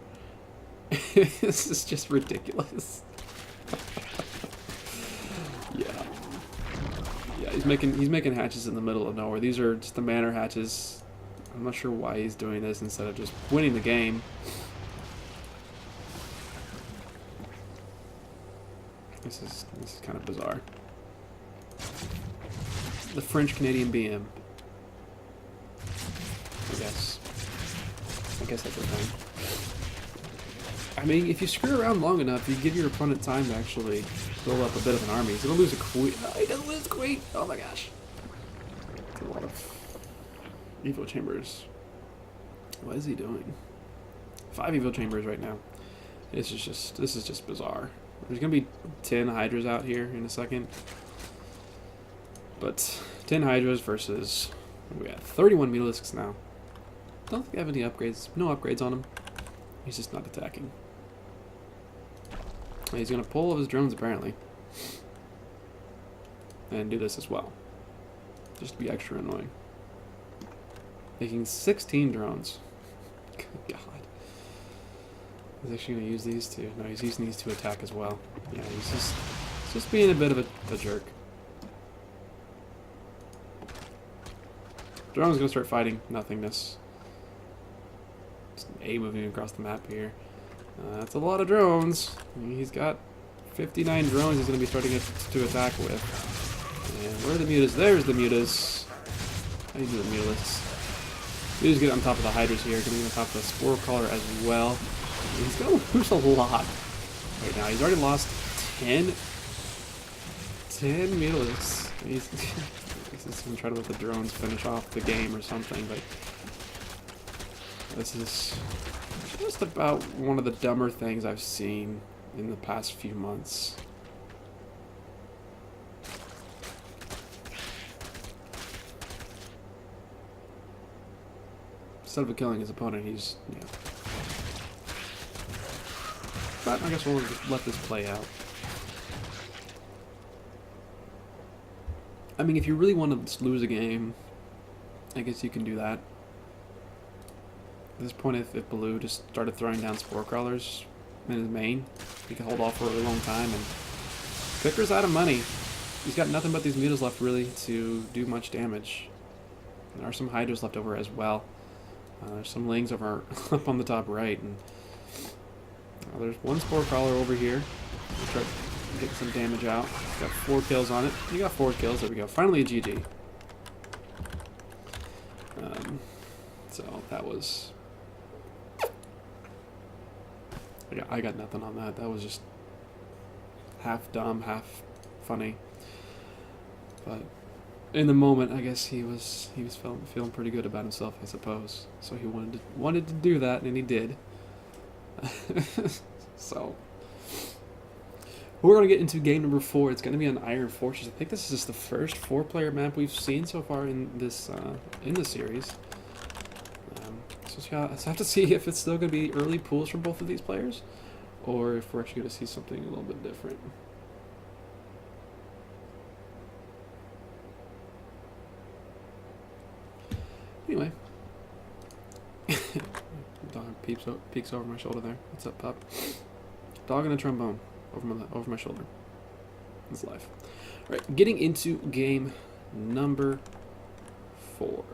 This is just ridiculous. Yeah, he's making hatches in the middle of nowhere. These are just the manor hatches. I'm not sure why he's doing this instead of just winning the game. This is kind of bizarre. The French-Canadian BM. I guess that's the thing. I mean, if you screw around long enough, you give your opponent time to actually build up a bit of an army. He's gonna lose a queen. Oh, he doesn't lose a queen. Oh my gosh. That's a lot of evo chambers. What is he doing? 5 evo chambers right now. This is just bizarre. There's gonna be 10 hydras out here in a second, but 10 hydras versus, we got 31 mutalisks now. Don't think I have any upgrades. No upgrades on him. He's just not attacking. He's gonna pull all his drones apparently, and do this as well, just to be extra annoying. Making 16 drones. Good God. He's actually going to use these two. No, he's using these to attack as well. Yeah, he's just being a bit of a jerk. Drone's going to start fighting nothingness. Just A moving across the map here. That's a lot of drones. He's got 59 drones he's going to be starting to attack with. And where are the mutas? There's the mutas. How do you do the mutalisks? Mutas get on top of the hydras here. Getting on top of the spore collar as well. He's going to lose a lot right now. He's already lost 10 mutalisks. He's going to try to let the drones finish off the game or something, but this is just about one of the dumber things I've seen in the past few months. Instead of killing his opponent, he's, yeah. But I guess we'll just let this play out. I mean, if you really want to lose a game, I guess you can do that. At this point, if Baloo just started throwing down spore crawlers in his main, he could hold off for a really long time. And Picur's out of money. He's got nothing but these mutas left, really, to do much damage. And there are some hydras left over as well. There's some lings over up on the top right, and there's one spore crawler over here. We'll try to get some damage out. He's got 4 kills on it. He got 4 kills. There we go. Finally a GG. So that was... I got nothing on that. That was just half dumb, half funny. But in the moment, I guess he was feeling pretty good about himself, I suppose. So he wanted to do that, and he did. So we're going to get into game number 4. It's going to be on Iron Fortress. I think this is just the first 4-player map we've seen so far in this series. So I have to see if it's still going to be early pools from both of these players, or if we're actually going to see something a little bit different. Anyway. Dog peeks over my shoulder there. What's up, pup? Dog and a trombone. over my shoulder. It's live. All right, getting into game number 4.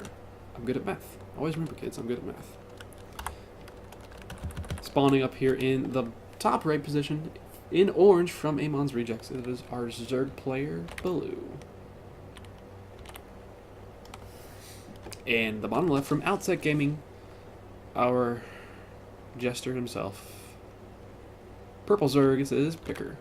I'm good at math. Always remember, kids, I'm good at math. Spawning up here in the top right position, in orange from Amon's Rejects, it is our Zerg player, Baloo. And the bottom left from Outset Gaming, our jester himself. Purple Zerg, it says Picur.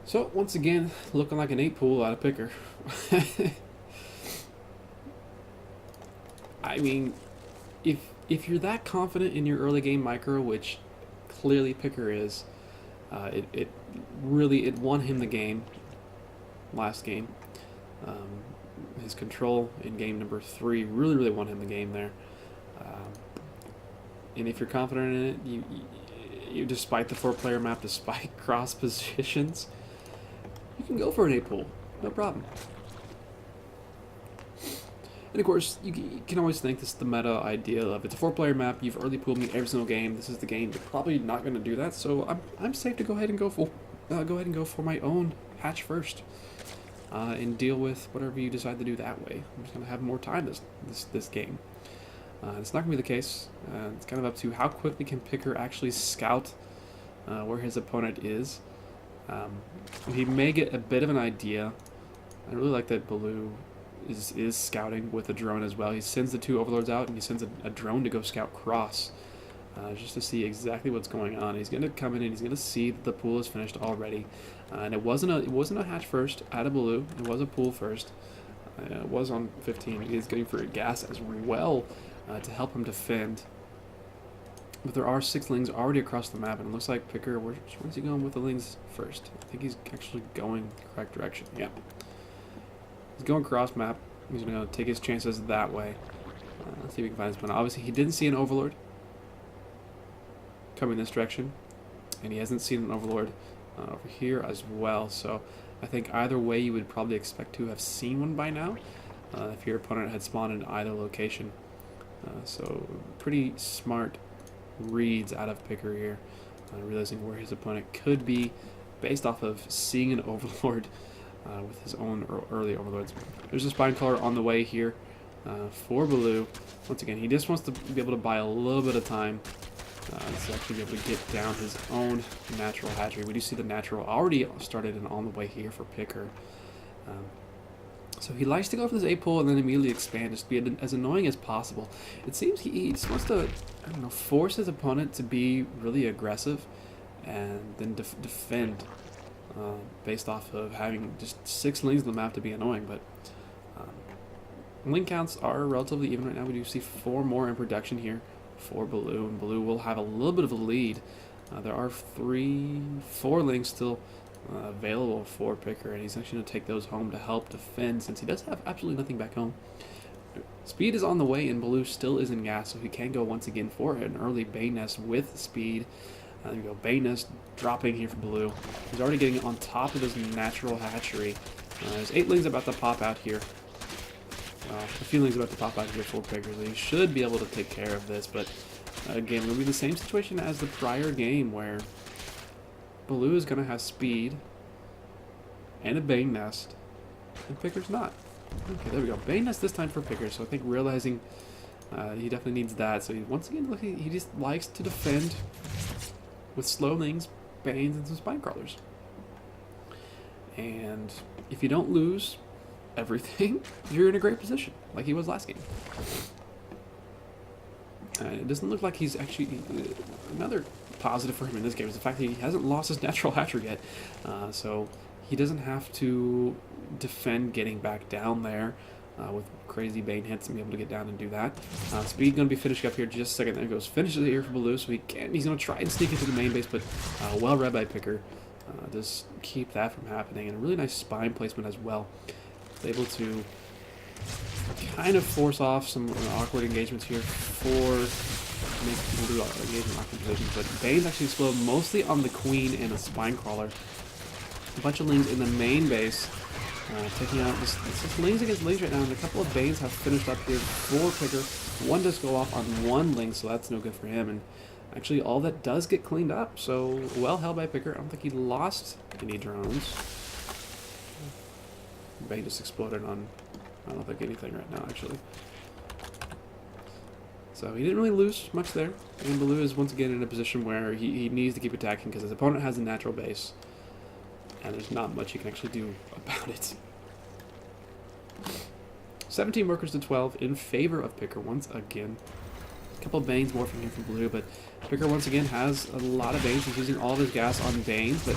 So, once again, looking like an 8 pool out of Picur. I mean, if you're that confident in your early game micro, which clearly Picur is, it really won him the game last game. His control in game number 3 really won him the game there. And if you're confident in it, you despite the 4-player map, despite cross positions, you can go for an 8 pool, no problem. And of course, you can always think this is the meta idea of it's a 4-player map. You've early pooled me every single game. This is the game. You're probably not going to do that, so I'm safe to go ahead and go for my own hatch first, and deal with whatever you decide to do that way. I'm just going to have more time this game. It's not going to be the case. It's kind of up to how quickly can Picur actually scout where his opponent is. He may get a bit of an idea. I really like that Baloo is scouting with a drone as well. He sends the 2 overlords out, and he sends a drone to go scout cross, just to see exactly what's going on. He's going to come in and he's going to see that the pool is finished already, and it wasn't a hatch first out of Baloo. It was a pool first. It was on 15. He's going for a gas as well to help him defend. But there are 6 lings already across the map, and it looks like Picur, where's he going with the lings first? I think he's actually going the correct direction. Yeah. He's going cross map. He's going to take his chances that way. Let's see if we can find his opponent. Obviously, he didn't see an overlord coming this direction, and he hasn't seen an overlord over here as well. So I think either way, you would probably expect to have seen one by now if your opponent had spawned in either location. So pretty smart reads out of Picur here, realizing where his opponent could be based off of seeing an overlord with his own early overlords. There's a spine collar on the way here for Baloo. Once again, he just wants to be able to buy a little bit of time to actually be able to get down his own natural hatchery. We do see the natural already started and on the way here for Picur. So he likes to go for this 8 pull and then immediately expand, just to be as annoying as possible. It seems he just wants to, I don't know, force his opponent to be really aggressive and then defend based off of having just 6 lings on the map to be annoying. But ling counts are relatively even right now. We do see 4 more in production here for Baloo, and Baloo will have a little bit of a lead. There are 4 lings still available for Picur, and he's actually going to take those home to help defend, since he does have absolutely nothing back home. Speed is on the way, and Baloo still is in gas, so he can go once again for an early Bane Nest with speed. There we go, Bane Nest dropping here for Baloo. He's already getting on top of his natural hatchery. There's 8 lings about to pop out here. A few lings about to pop out here for Picur, so he should be able to take care of this, but again, it'll be the same situation as the prior game, where Baloo is going to have speed and a Bane Nest, and Picur's not. Okay, there we go. Bane Nest this time for Picur, so I think realizing he definitely needs that. So once again, look, he just likes to defend with slow lings, Banes, and some spine crawlers. And if you don't lose everything, you're in a great position, like he was last game. It doesn't look like he's actually... another positive for him in this game is the fact that he hasn't lost his natural hatchery yet. So he doesn't have to defend getting back down there with crazy Bane hits and be able to get down and do that. Speed going to be finishing up here just a second. There goes. Finishes it here for Baloo, so he's going to try and sneak into the main base, but well read by Picur. Just keep that from happening. And a really nice spine placement as well. He's able to kind of force off some awkward engagements here for make people do engagement awkward positions, but Bane's actually explode mostly on the Queen and a spine crawler. A bunch of lings in the main base, Taking out just Lings against Lings right now, and a couple of Banes have finished up here for Picur. One does go off on one Ling, so that's no good for him, and actually all that does get cleaned up, so well held by Picur. I don't think he lost any drones. Bane just exploded on, I don't think anything right now, actually. So he didn't really lose much there, and Baloo is once again in a position where he needs to keep attacking because his opponent has a natural base, and there's not much he can actually do about it. 17 workers to 12 in favor of Picur once again. A couple of Banes morphing here from Baloo, but Picur once again has a lot of Banes. He's using all of his gas on Banes, but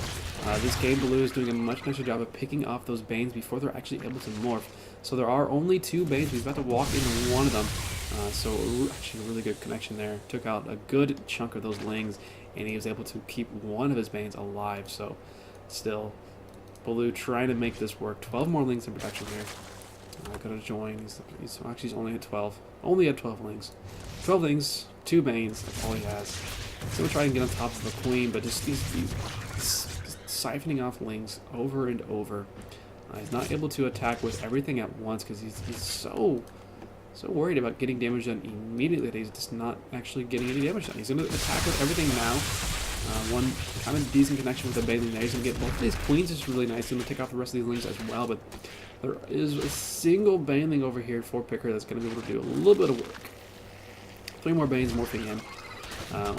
this game Baloo is doing a much nicer job of picking off those Banes before they're actually able to morph. So there are only 2 Banes. He's about to walk into one of them. So actually a really good connection there. Took out a good chunk of those Lings, and he was able to keep one of his Banes alive. So still, Baloo trying to make this work. 12 more Lings in production here. Gonna join. He's actually only at 12. Only at 12 Lings. 12 Lings, 2 Banes. That's all he has. He's gonna try and get on top of the Queen, but just he's siphoning off Lings over and over. He's not able to attack with everything at once because he's so worried about getting damage done immediately that he's just not actually getting any damage done. He's going to attack with everything now. One kind of decent connection with the Baneling there. He's going to get both of these Queens, is really nice. He's going to take off the rest of these Lings as well, but there is a single Baneling over here for Picur that's going to be able to do a little bit of work. 3 more Banes morphing in.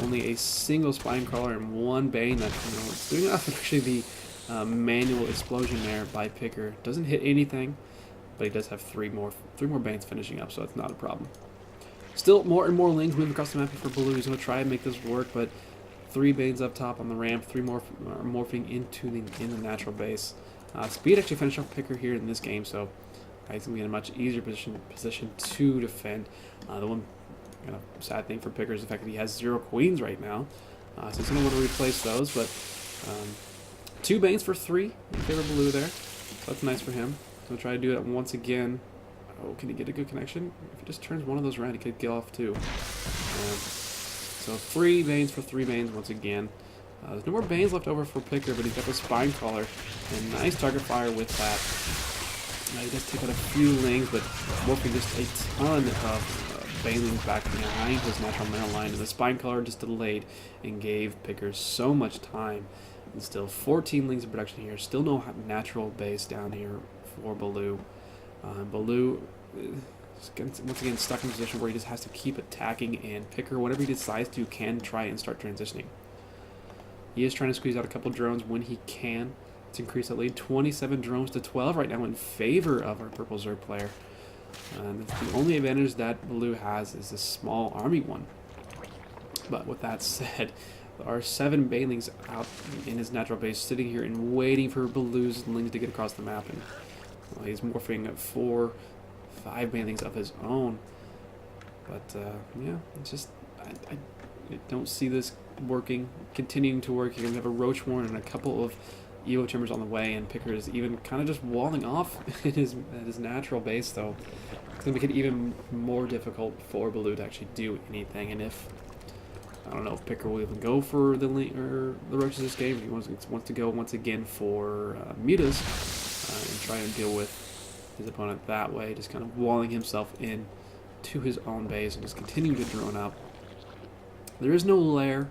Only a single Spine Crawler and 1 Bane that, it's doing enough. Actually, the manual explosion there by Picur doesn't hit anything, but he does have 3 more Banes finishing up, so that's not a problem. Still, more and more Lings moving across the map for Baloo. He's going to try and make this work, but 3 Banes up top on the ramp, 3 more morphing into the natural base. Speed actually finished off Picur here in this game, so he's going to be in a much easier position to defend. The one kind of sad thing for Picur is the fact that he has 0 Queens right now, so he's going to want to replace those, but 2 Banes for 3 in favor of Baloo there, so that's nice for him. He'll try to do it once again. Oh, can he get a good connection? If he just turns one of those around, he could get off too. So 3 Banes for 3 Banes once again. There's no more Banes left over for Picur, but he's got the Spine Crawler. And nice target fire with that. He does take out a few Lings, but morphing just a ton of Banelings back behind his natural mana line. And the Spine Crawler just delayed and gave Picur so much time. And still 14 Lings in production here. Still no natural base down here for Baloo. Baloo is once again stuck in a position where he just has to keep attacking, and Picur, whatever he decides to, can try and start transitioning. He is trying to squeeze out a couple drones when he can. Let's increase that lead. 27 drones to 12 right now in favor of our purple Zerg player. The only advantage that Baloo has is this small army one. But with that said, there are 7 Banelings out in his natural base, sitting here and waiting for Baloo's Lings to get across the map. And well, he's morphing 4, 5 Banelings of his own. But yeah, it's just I don't see this continuing to work. You're gonna have a Roach Warren and a couple of Evo Chambers on the way, and Picur is even kind of just walling off in his natural base, though. It's gonna make it even more difficult for Baloo to actually do anything. And if I don't know if Picur will even go for the Roaches this game, if he wants to go once again for Mutas and try and deal with his opponent that way, just kind of walling himself in to his own base and just continuing to drone up. There is no lair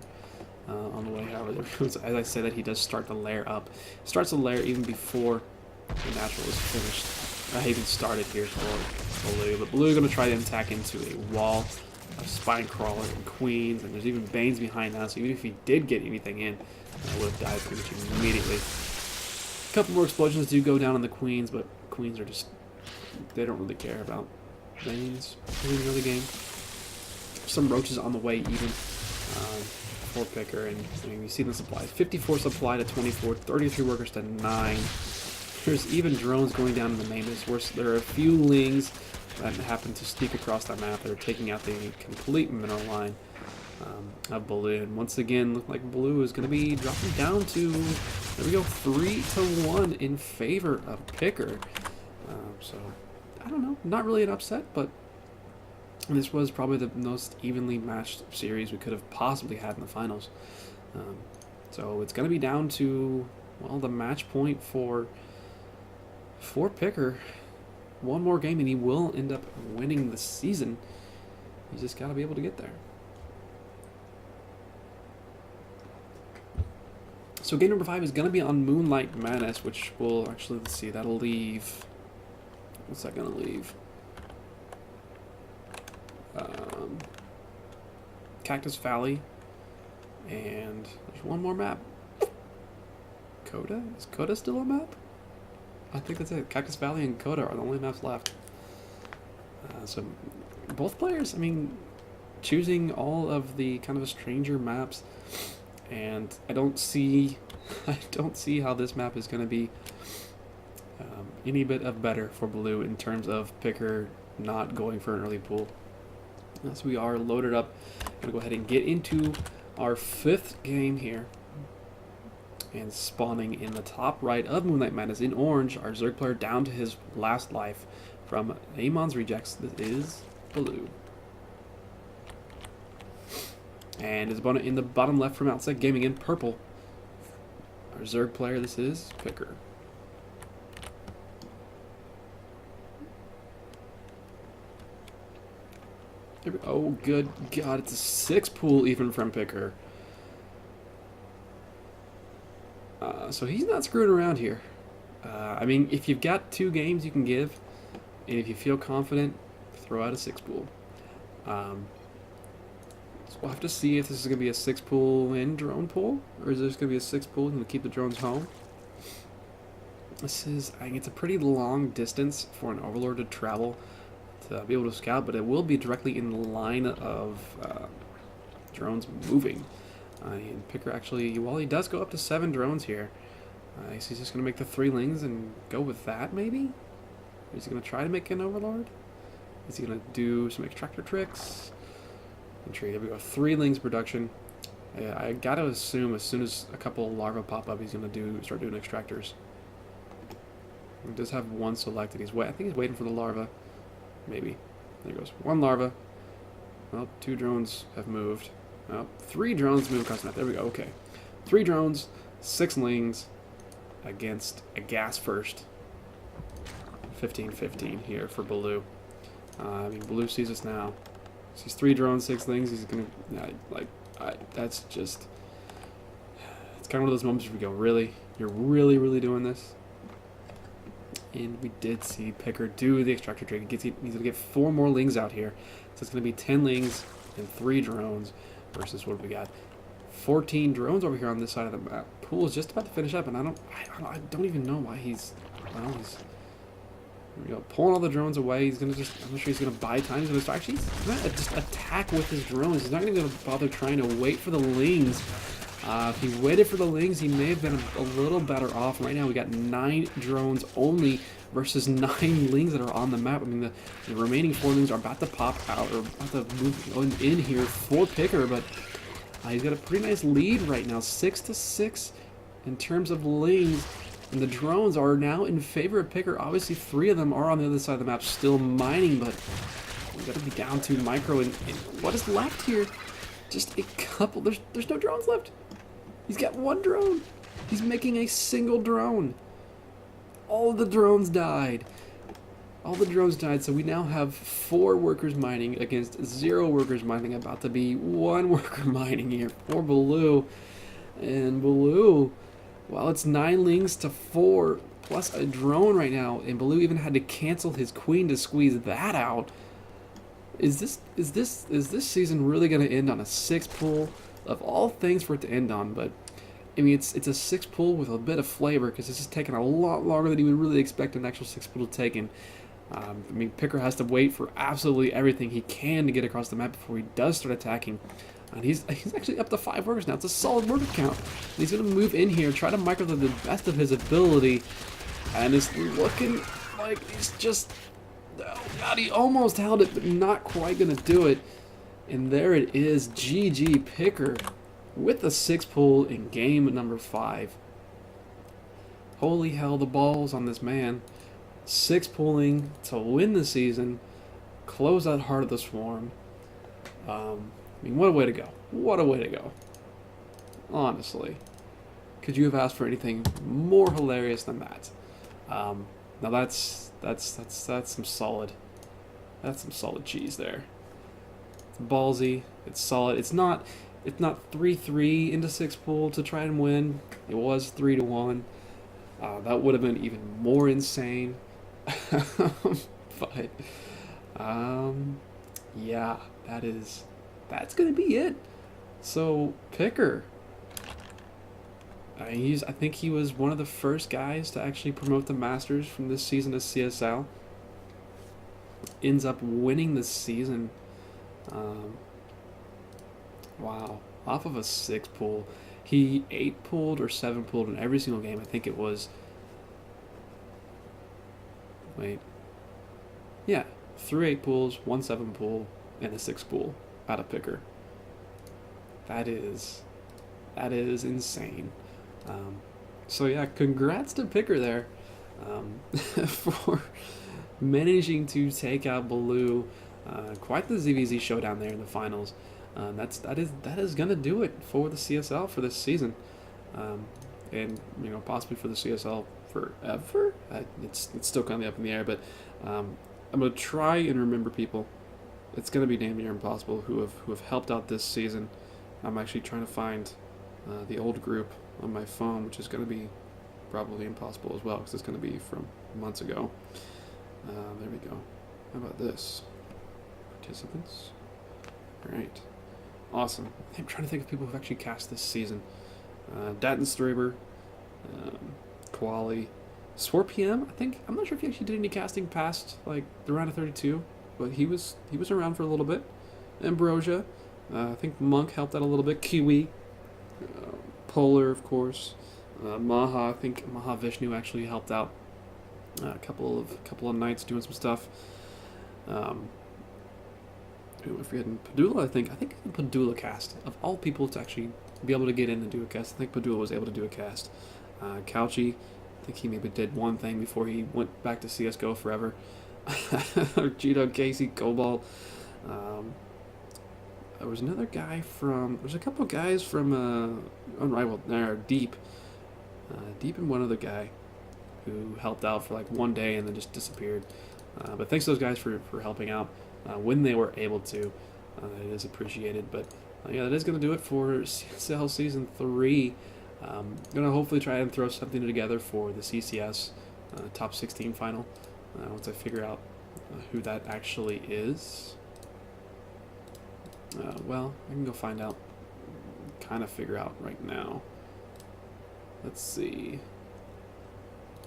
on the way, however, as I said, that he does start the lair up. Starts the lair even before the natural is finished. I even started here for Baloo, but Baloo is going to try to attack into a wall of Spine Crawler and Queens, and there's even Banes behind that, so even if he did get anything in, I would have died pretty much immediately. A couple more explosions do go down on the Queens, but Queens are just, they don't really care about Banes in the early game. Some Roaches on the way even for Picur, and I mean, you see the supplies. 54 supply to 24, 33 workers to 9. There's even drones going down in the main base, where there are a few Lings that happen to sneak across that map that are taking out the complete mineral line of Baloo. And once again, look like Baloo is going to be dropping down to, there we go, 3-1 in favor of Picur. So, I don't know, not really an upset, but this was probably the most evenly matched series we could have possibly had in the finals. So it's going to be down to, well, the match point for for Picur. One more game and he will end up winning the season. You just got to be able to get there. So game number 5 is going to be on Moonlight Madness, which will actually, let's see, that'll leave... What's that going to leave? Cactus Valley. And there's one more map. Coda? Is Coda still a map? I think that's it. Cactus Valley and Coda are the only maps left. So both players, I mean, choosing all of the kind of stranger maps, and I don't see how this map is going to be any bit of better for Baloo in terms of Picur not going for an early pool. So we are loaded up. Gonna go ahead and get into our 5th game here. And spawning in the top right of Moonlight Madness in orange, our Zerg player down to his last life from Amon's Rejects. This is Baloo. And his opponent in the bottom left from Outside Gaming in purple, our Zerg player, this is Picur. Oh, good God, it's a 6 pool even from Picur. So he's not screwing around here. I mean, if you've got 2 games you can give, and if you feel confident, throw out a 6 pool. So we'll have to see if this is going to be a 6 pool and drone pool, or is this going to be a 6 pool and keep the drones home? This is, I think it's a pretty long distance for an Overlord to travel to be able to scout, but it will be directly in the line of drones moving. And Picur actually, while he does go up to 7 drones here, he's just going to make the 3 lings and go with that, maybe? Or is he going to try to make an Overlord? Is he going to do some extractor tricks? Entry, there we go, 3 lings production. I got to assume as soon as a couple of larvae pop up, he's going to start doing extractors. He does have 1 selected. I think he's waiting for the larva. Maybe. There goes 1 larva. Well, 2 drones have moved. Well, 3 drones move across the map. There we go. Okay. 3 drones, 6 lings against a gas first. 15-15 here for Baloo. I mean, Baloo sees us now. Sees 3 drones, 6 lings. He's gonna that's just. It's kind of one of those moments where we go, really? You're really doing this? And we did see Picur do the extractor trick. He's going to get 4 more lings out here. So it's going to be 10 lings and 3 drones versus what we got. 14 drones over here on this side of the map. Pool is just about to finish up, and I don't even know why he's. Well, he's pulling all the drones away. He's going to just. I'm not sure he's going to buy time. He's going to start. Actually, he's going to just attack with his drones. He's not even going to bother trying to wait for the lings. If he waited for the lings, he may have been a little better off. Right now, we got 9 drones only versus 9 lings that are on the map. I mean, the remaining 4 lings are about to pop out or about to move in here for Picur, but he's got a pretty nice lead right now, 6-6 in terms of lings. And the drones are now in favor of Picur. Obviously, 3 of them are on the other side of the map still mining, but we got to be down to micro. And what is left here? Just a couple. There's no drones left. He's got 1 drone. He's making a single drone. All the drones died. All the drones died, so we now have 4 workers mining against 0 workers mining, about to be 1 worker mining here for Baloo. And Baloo, well, it's 9 lings to 4 plus a drone right now, and Baloo even had to cancel his queen to squeeze that out. Is this season really going to end on a 6 pool? Of all things for it to end on, but I mean, it's a 6 pool with a bit of flavor, because this is taking a lot longer than you would really expect an actual 6 pool to take. And I mean, Picur has to wait for absolutely everything he can to get across the map before he does start attacking. And he's actually up to 5 workers now. It's a solid worker count. And he's going to move in here, try to micro them to the best of his ability, and it's looking like he's just. Oh God, he almost held it, but not quite going to do it. And there it is, GG Picur with the 6 pool in game number 5. Holy hell, the balls on this man. 6 pooling to win the season, close out Heart of the Swarm. I mean, what a way to go. What a way to go. Honestly. Could you have asked for anything more hilarious than that? Now that's some solid. That's some solid cheese there. It's ballsy. It's solid. It's not 3-3 into 6 pool to try and win. It was 3-1. That would have been even more insane. But yeah, that's gonna be it. So Picker, I think he was one of the first guys to actually promote the Masters from this season to CSL. Ends up winning the season. Wow, off of a 6 pool. He 8 pooled or 7 pooled in every single game. I think it was. Wait. Yeah, 3 8 pools, 1 7 pool, and a 6 pool out of Picker. That is insane. So yeah, congrats to Picker there for managing to take out Baloo. Quite the ZVZ showdown there in the finals. That is gonna do it for the CSL for this season, and possibly for the CSL forever. It's still kind of up in the air, but I'm gonna try and remember people. It's gonna be damn near impossible who have helped out this season. I'm actually trying to find the old group on my phone, which is gonna be probably impossible as well because it's gonna be from months ago. There we go. How about this? Participants. All right. Awesome. I'm trying to think of people who've actually cast this season. Datten Straber, Koali, Swore PM. I'm not sure if he actually did any casting past like the round of 32, but he was around for a little bit. Ambrosia, I think Monk helped out a little bit. Kiwi, Polar, of course. Maha, I think Maha Vishnu actually helped out a couple of nights doing some stuff. Who am I forgetting? Padula, I think Padula cast. Of all people to actually be able to get in and do a cast, I think Padula was able to do a cast. Couchy, I think he maybe did one thing before he went back to CSGO forever. Cheeto, Casey, Cobalt. There was another guy there's a couple of guys from Unrivaled, Deep. Deep and one other guy who helped out for like one day and then just disappeared. But thanks to those guys for helping out when they were able to. It is appreciated. But yeah, that is going to do it for CSL Season 3. Going to hopefully try and throw something together for the CCS Top 16 final once I figure out who that actually is. Well, I can go find out, kind of figure out right now. Let's see.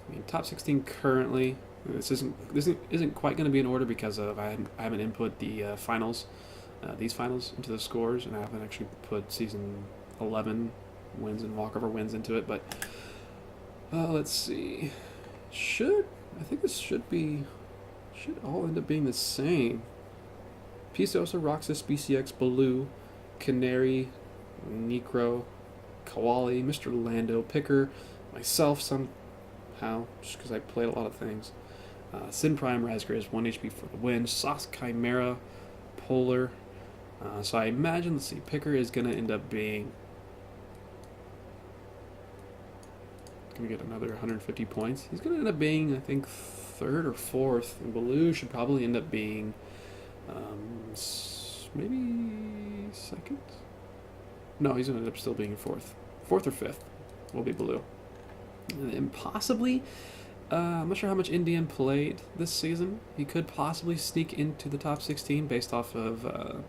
I mean, top 16 currently. This isn't quite going to be in order because of I haven't input the finals, these finals into the scores, and I haven't actually put season 11 wins and walkover wins into it. But let's see. I think this should all end up being the same. Pisosa, Roxas, BCX, Baloo, Canary, Necro, Koali, Mr. Lando, Picker, myself somehow, just because I played a lot of things. Sin Prime, Razgriz, 1 HP for the win. Sauce Chimera, Polar. So I imagine, let's see, Picker is going to end up being... going to get another 150 points. He's going to end up being, I think, 3rd or 4th. And Baloo should probably end up being... maybe 2nd? No, he's going to end up still being 4th. 4th or 5th will be Baloo. And possibly, I'm not sure how much Indian played this season. He could possibly sneak into the top 16 based off of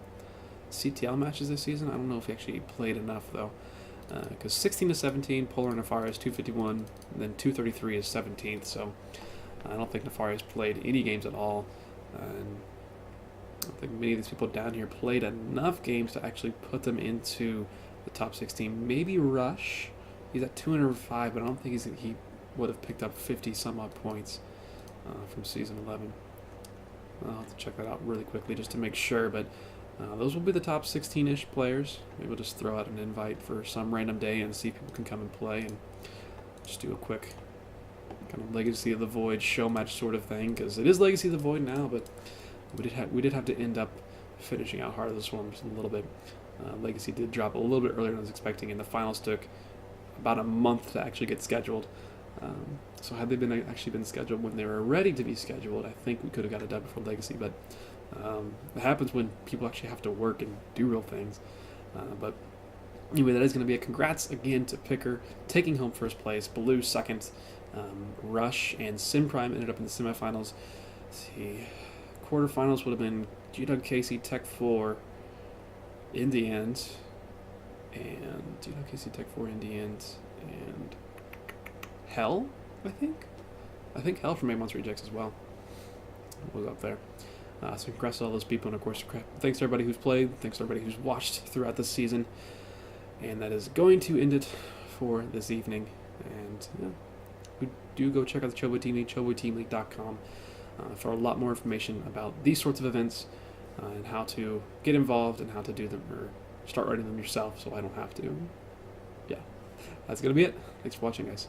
CTL matches this season. I don't know if he actually played enough, though. Because 16 to 17, Polar and Nefarious is 251, and then 233 is 17th, so I don't think Nefarious played any games at all. And I don't think many of these people down here played enough games to actually put them into the top 16. Maybe Rush. He's at 205, but I don't think he would have picked up 50 some odd points from season 11. I'll have to check that out really quickly just to make sure, but those will be the top 16-ish players. Maybe we'll just throw out an invite for some random day and see if people can come and play and just do a quick kind of Legacy of the Void show match sort of thing, because it is Legacy of the Void now, but we did have to end up finishing out Heart of the Swarms a little bit. Legacy did drop a little bit earlier than I was expecting, and the finals took about a month to actually get scheduled. So had they been actually been scheduled when they were ready to be scheduled, I think we could have got it done before Legacy. But it happens when people actually have to work and do real things. But anyway, that is going to be a congrats again to Picur taking home first place, Baloo second, Rush and Sim Prime ended up in the semifinals. Let's see, quarterfinals would have been G-Dug Casey, Tech 4 in the end, and G-Dug Casey, Tech 4 in the end, and Hell, I think Hell from 8 Months Rejects as well was up there. So congrats to all those people, and of course, thanks to everybody who's played, thanks to everybody who's watched throughout this season, and that is going to end it for this evening. And do go check out the Chobo Team League, choboteamleague.com, for a lot more information about these sorts of events and how to get involved and how to do them or start writing them yourself so I don't have to. Yeah, that's going to be it. Thanks for watching, guys.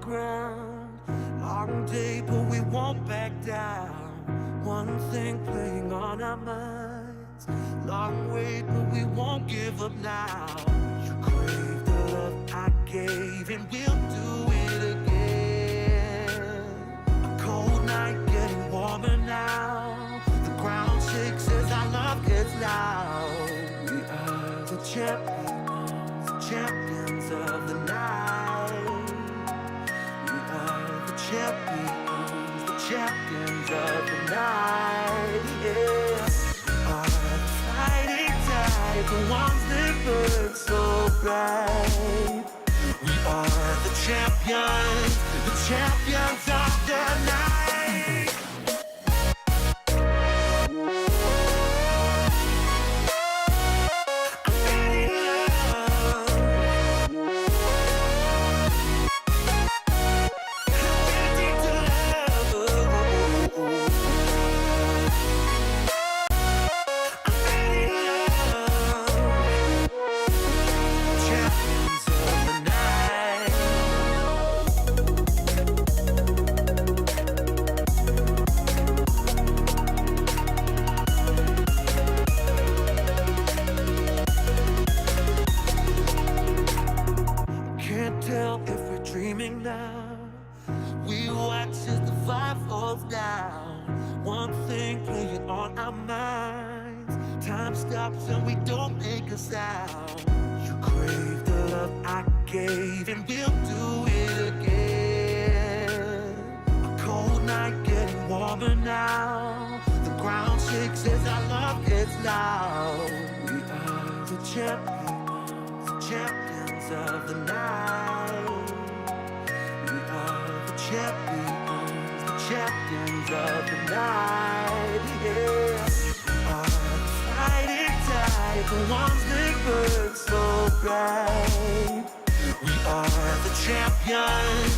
ground. Long day, but we won't back down. One thing playing on our minds. Long wait, but we won't give up now. You crave the love I gave, and we'll do it again. A cold night getting warmer now. The ground shakes as our love gets loud. We are the champions, the champions of the night. We are the champions, the champions of the night. Yeah. We are the fighting tide, the ones that burn so bright. We are the champions of the night. And we don't make a sound. You crave the love I gave, and we'll do it again. A cold night getting warmer now. The ground shakes as our love gets loud. We are the champions of the night. We are the champions of the night. Yeah. We are fighting tide, the ones that burn so bright. We are the champions